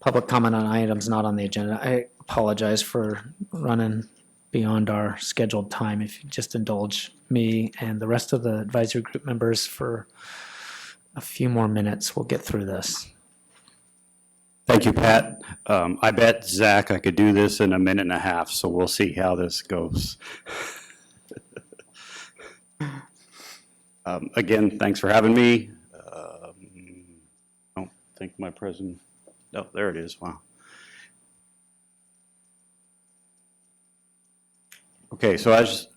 public comment on items not on the agenda. I apologize for running beyond our scheduled time. If you just indulge me and the rest of the advisory group members for a few more minutes, we'll get through this. Thank you, Pat. I bet, Zach, I could do this in a minute and a half, so we'll see how this goes. Again, thanks for having me. I don't think my present, oh, there it is, wow. Okay, so as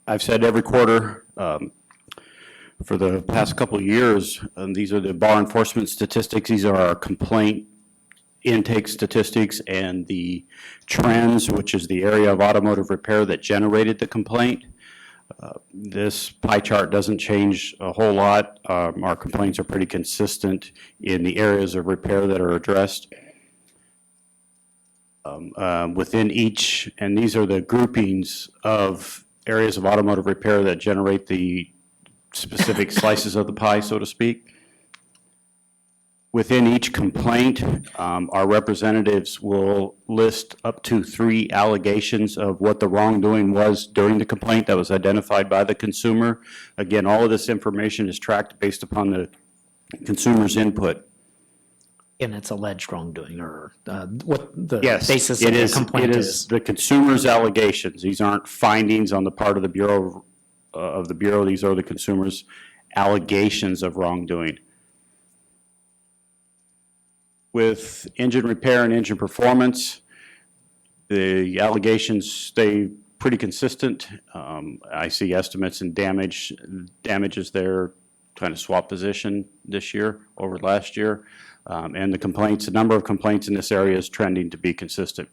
I've said every quarter, for the past couple of years, these are the bar enforcement statistics. These are our complaint intake statistics and the trends, which is the area of automotive repair that generated the complaint. This pie chart doesn't change a whole lot. Our complaints are pretty consistent in the areas of repair that are addressed. Within each, and these are the groupings of areas of automotive repair that generate the specific slices of the pie, so to speak. Within each complaint, our representatives will list up to 3 allegations of what the wrongdoing was during the complaint that was identified by the consumer. Again, all of this information is tracked based upon the consumer's input. And it's alleged wrongdoing, or what the Yes, basis of the complaint it is the consumer's allegations. These aren't findings on the part of the Bureau. These are the consumer's allegations of wrongdoing. With engine repair and engine performance, the allegations stay pretty consistent. I see estimates and damages there kind of swap position this year over last year. And the number of complaints in this area is trending to be consistent.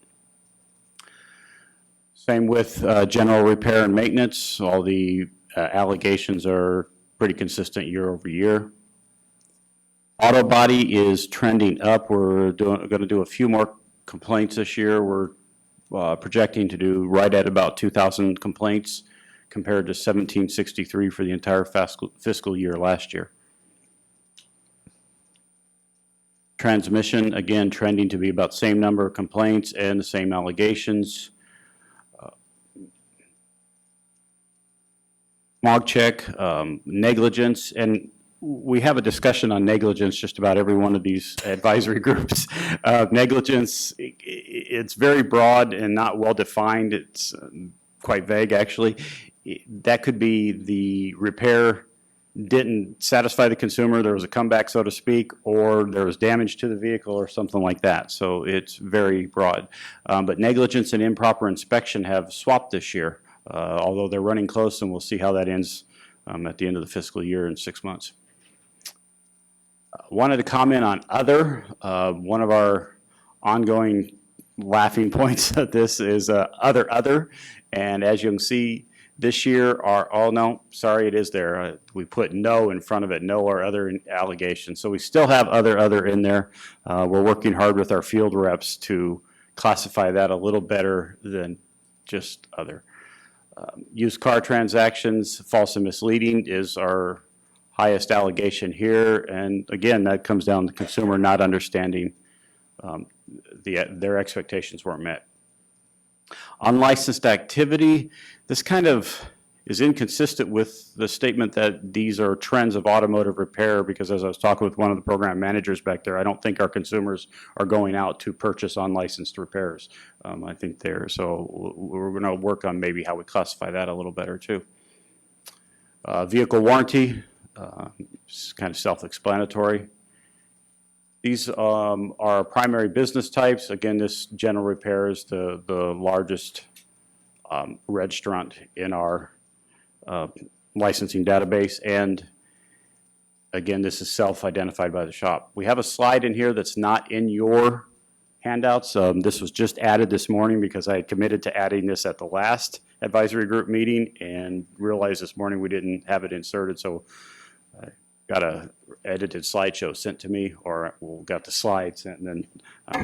Same with general repair and maintenance. All the allegations are pretty consistent year over year. Auto body is trending up. We're going to do a few more complaints this year. We're projecting to do right at about 2,000 complaints compared to 1,763 for the entire fiscal year last year. Transmission, again, trending to be about the same number of complaints and the same allegations. Smog check, negligence, and we have a discussion on negligence just about every one of these advisory groups. Negligence, it's very broad and not well defined. It's quite vague, actually. That could be the repair didn't satisfy the consumer, there was a comeback, so to speak, or there was damage to the vehicle or something like that. So it's very broad. But negligence and improper inspection have swapped this year, although they're running close, and we'll see how that ends at the end of the fiscal year in 6 months. Wanted to comment on other. One of our ongoing laughing points at this is other. And as you can see, this year it is there. We put no in front of it, no or other allegations. So we still have other in there. We're working hard with our field reps to classify that a little better than just other. Used car transactions, false and misleading is our highest allegation here. And again, that comes down to the consumer not understanding their expectations weren't met. Unlicensed activity, this kind of is inconsistent with the statement that these are trends of automotive repair, because as I was talking with one of the program managers back there, I don't think our consumers are going out to purchase unlicensed repairs. I think so we're going to work on maybe how we classify that a little better too. Vehicle warranty, is kind of self-explanatory. These are primary business types. Again, this general repair is the largest registrant in our licensing database. And again, this is self-identified by the shop. We have a slide in here that's not in your handouts. This was just added this morning because I had committed to adding this at the last advisory group meeting and realized this morning we didn't have it inserted. So I got a edited slideshow sent to me, or got the slides, and then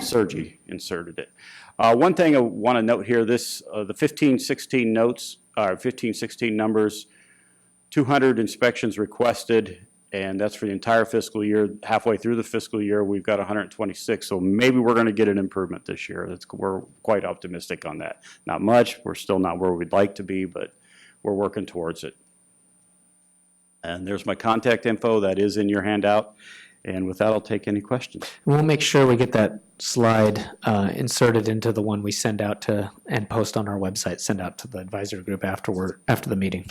Sergi inserted it. One thing I want to note here, the 1516 notes, 1516 numbers, 200 inspections requested, and that's for the entire fiscal year. Halfway through the fiscal year, we've got 126, so maybe we're going to get an improvement this year. We're quite optimistic on that. Not much, we're still not where we'd like to be, but we're working towards it. And there's my contact info. That is in your handout. And with that, I'll take any questions. We'll make sure we get that slide inserted into the one we send out to and post on our website, send out to the advisory group after the meeting.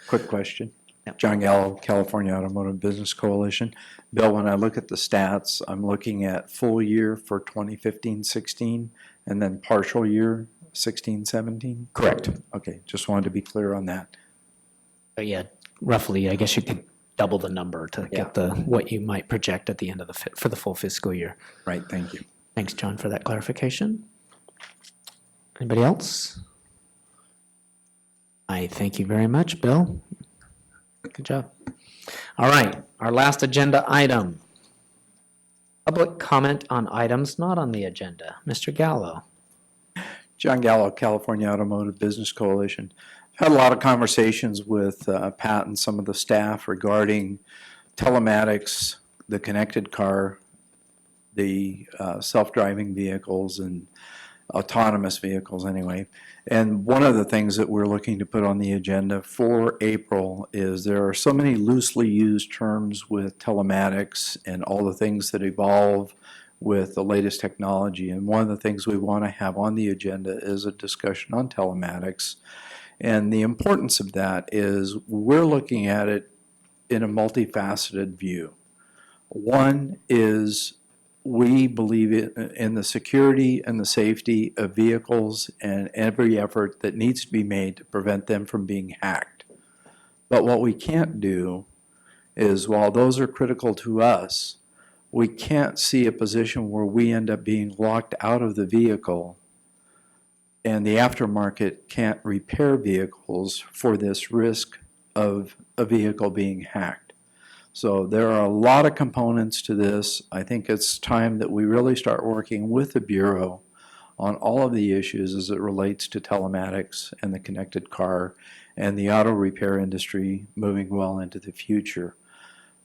Quick question. John Gallo, California Automotive Business Coalition. Bill, when I look at the stats, I'm looking at full year for 2015-16 and then partial year 16-17? Correct. Okay, just wanted to be clear on that. But yeah, roughly, I guess you could double the number to get what you might project at the end of for the full fiscal year. Right, thank you. Thanks, John, for that clarification. Anybody else? I thank you very much, Bill. Good job. All right, our last agenda item. Public comment on items not on the agenda. Mr. Gallo. John Gallo, California Automotive Business Coalition. I've had a lot of conversations with Pat and some of the staff regarding telematics, the connected car, the self-driving vehicles, and autonomous vehicles anyway. And one of the things that we're looking to put on the agenda for April is there are so many loosely used terms with telematics and all the things that evolve with the latest technology. And one of the things we want to have on the agenda is a discussion on telematics. And the importance of that is we're looking at it in a multifaceted view. One is we believe in the security and the safety of vehicles and every effort that needs to be made to prevent them from being hacked. But what we can't do is, while those are critical to us, we can't see a position where we end up being locked out of the vehicle and the aftermarket can't repair vehicles for this risk of a vehicle being hacked. So there are a lot of components to this. I think it's time that we really start working with the Bureau on all of the issues as it relates to telematics and the connected car and the auto repair industry moving well into the future.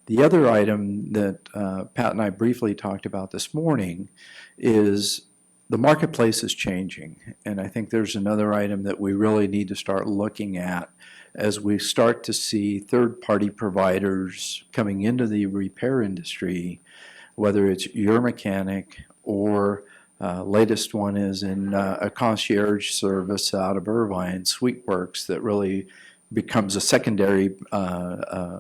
The other item that Pat and I briefly talked about this morning is the marketplace is changing, and I think there's another item that we really need to start looking at as we start to see third-party providers coming into the repair industry, whether it's your mechanic or latest one is in a concierge service out of Irvine, SweetWorks, that really becomes a secondary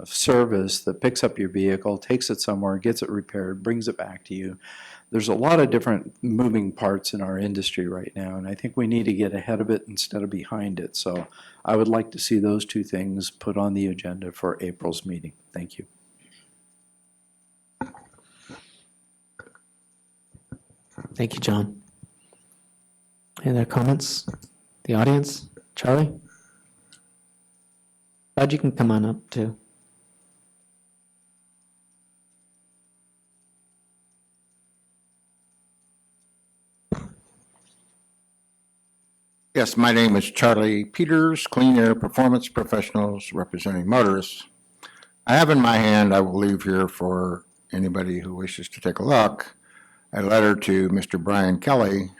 service that picks up your vehicle, takes it somewhere, gets it repaired, brings it back to you. There's a lot of different moving parts in our industry right now, and I think we need to get ahead of it instead of behind it. So I would like to see those two things put on the agenda for April's meeting. Thank you. Thank you, John. Any other comments? The audience? Charlie? Bud, you can come on up too. Yes, my name is Charlie Peters, Clean Air Performance Professionals, representing motorists. I have in my hand, I will leave here for anybody who wishes to take a look, a letter to Mr. Brian Kelly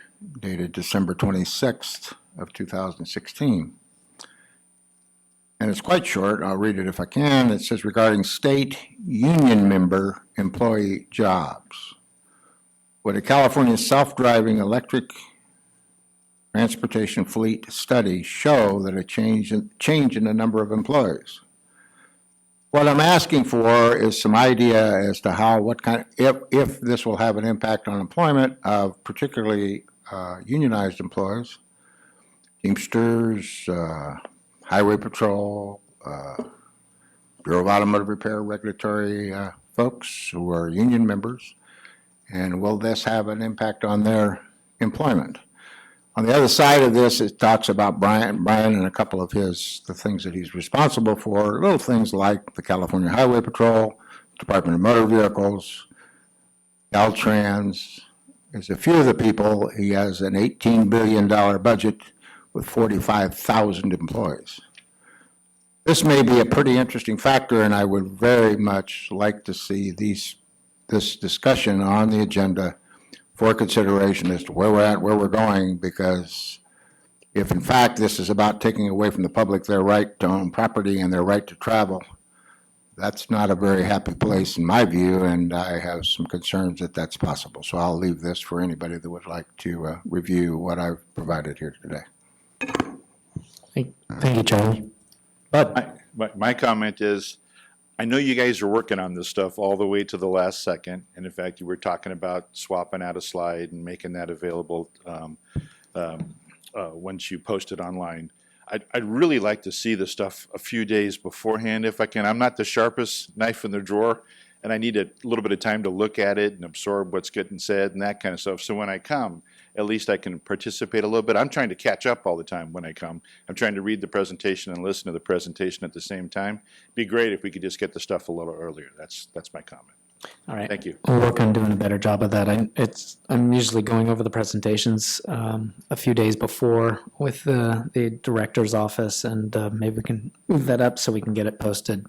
dated December 26th of 2016. And it's quite short. I'll read it if I can. It says, regarding state union member employee jobs. Would a California self-driving electric transportation fleet study show that a change in the number of employees? What I'm asking for is some idea as to how, what kind, if this will have an impact on employment of particularly unionized employees, Teamsters, Highway Patrol, Bureau of Automotive Repair regulatory folks who are union members, and will this have an impact on their employment? On the other side of this, it talks about Brian and a couple of the things that he's responsible for, little things like the California Highway Patrol, Department of Motor Vehicles, Caltrans. There's a few of the people. He has an $18 billion budget with 45,000 employees. This may be a pretty interesting factor, and I would very much like to see this discussion on the agenda for consideration as to where we're at, where we're going, because if in fact this is about taking away from the public their right to own property and their right to travel, that's not a very happy place in my view, and I have some concerns that that's possible. So I'll leave this for anybody that would like to review what I've provided here today. Thank you, Charlie. Bud? My comment is, I know you guys are working on this stuff all the way to the last second, and in fact, you were talking about swapping out a slide and making that available once you post it online. I'd really like to see the stuff a few days beforehand if I can. I'm not the sharpest knife in the drawer, and I need a little bit of time to look at it and absorb what's getting said and that kind of stuff. So when I come, at least I can participate a little bit. I'm trying to catch up all the time when I come. I'm trying to read the presentation and listen to the presentation at the same time. It'd be great if we could just get the stuff a little earlier. That's my comment. All right. Thank you. We'll work on doing a better job of that. I'm usually going over the presentations a few days before with the director's office, and maybe we can move that up so we can get it posted.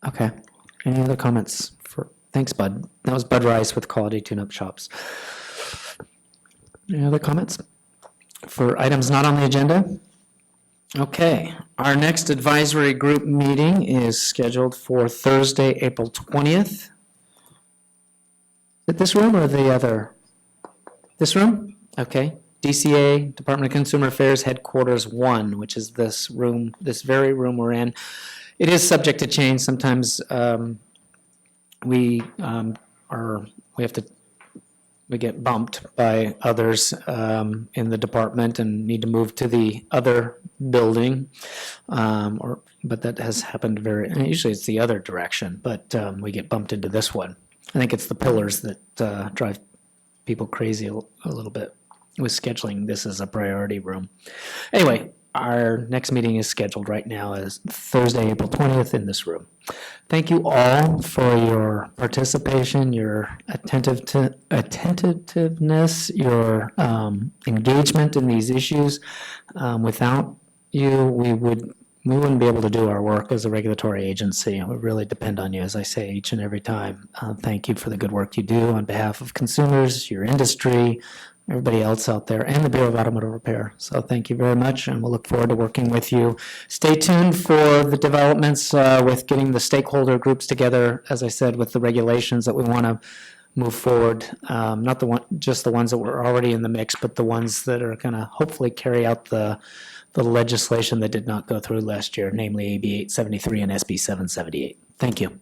Okay. Any other comments? Thanks, Bud. That was Bud Rice with Quality Tune-Up Shops. Any other comments for items not on the agenda? Okay, our next advisory group meeting is scheduled for Thursday, April 20th. At this room or the other? This room? Okay. DCA, Department of Consumer Affairs, Headquarters 1, which is this room, this very room we're in. It is subject to change. Sometimes we get bumped by others in the department and need to move to the other building, but that has happened usually it's the other direction, but we get bumped into this one. I think it's the pillars that drive people crazy a little bit with scheduling this as a priority room. Anyway, our next meeting is scheduled right now as Thursday, April 20th in this room. Thank you all for your participation, your attentiveness, your engagement in these issues. Without you, we wouldn't be able to do our work as a regulatory agency. We really depend on you, as I say each and every time. Thank you for the good work you do on behalf of consumers, your industry, everybody else out there, and the Bureau of Automotive Repair. So thank you very much, and we'll look forward to working with you. Stay tuned for the developments with getting the stakeholder groups together, as I said, with the regulations that we want to move forward. Not just the ones that were already in the mix, but the ones that are going to hopefully carry out the legislation that did not go through last year, namely AB 873 and SB 778. Thank you.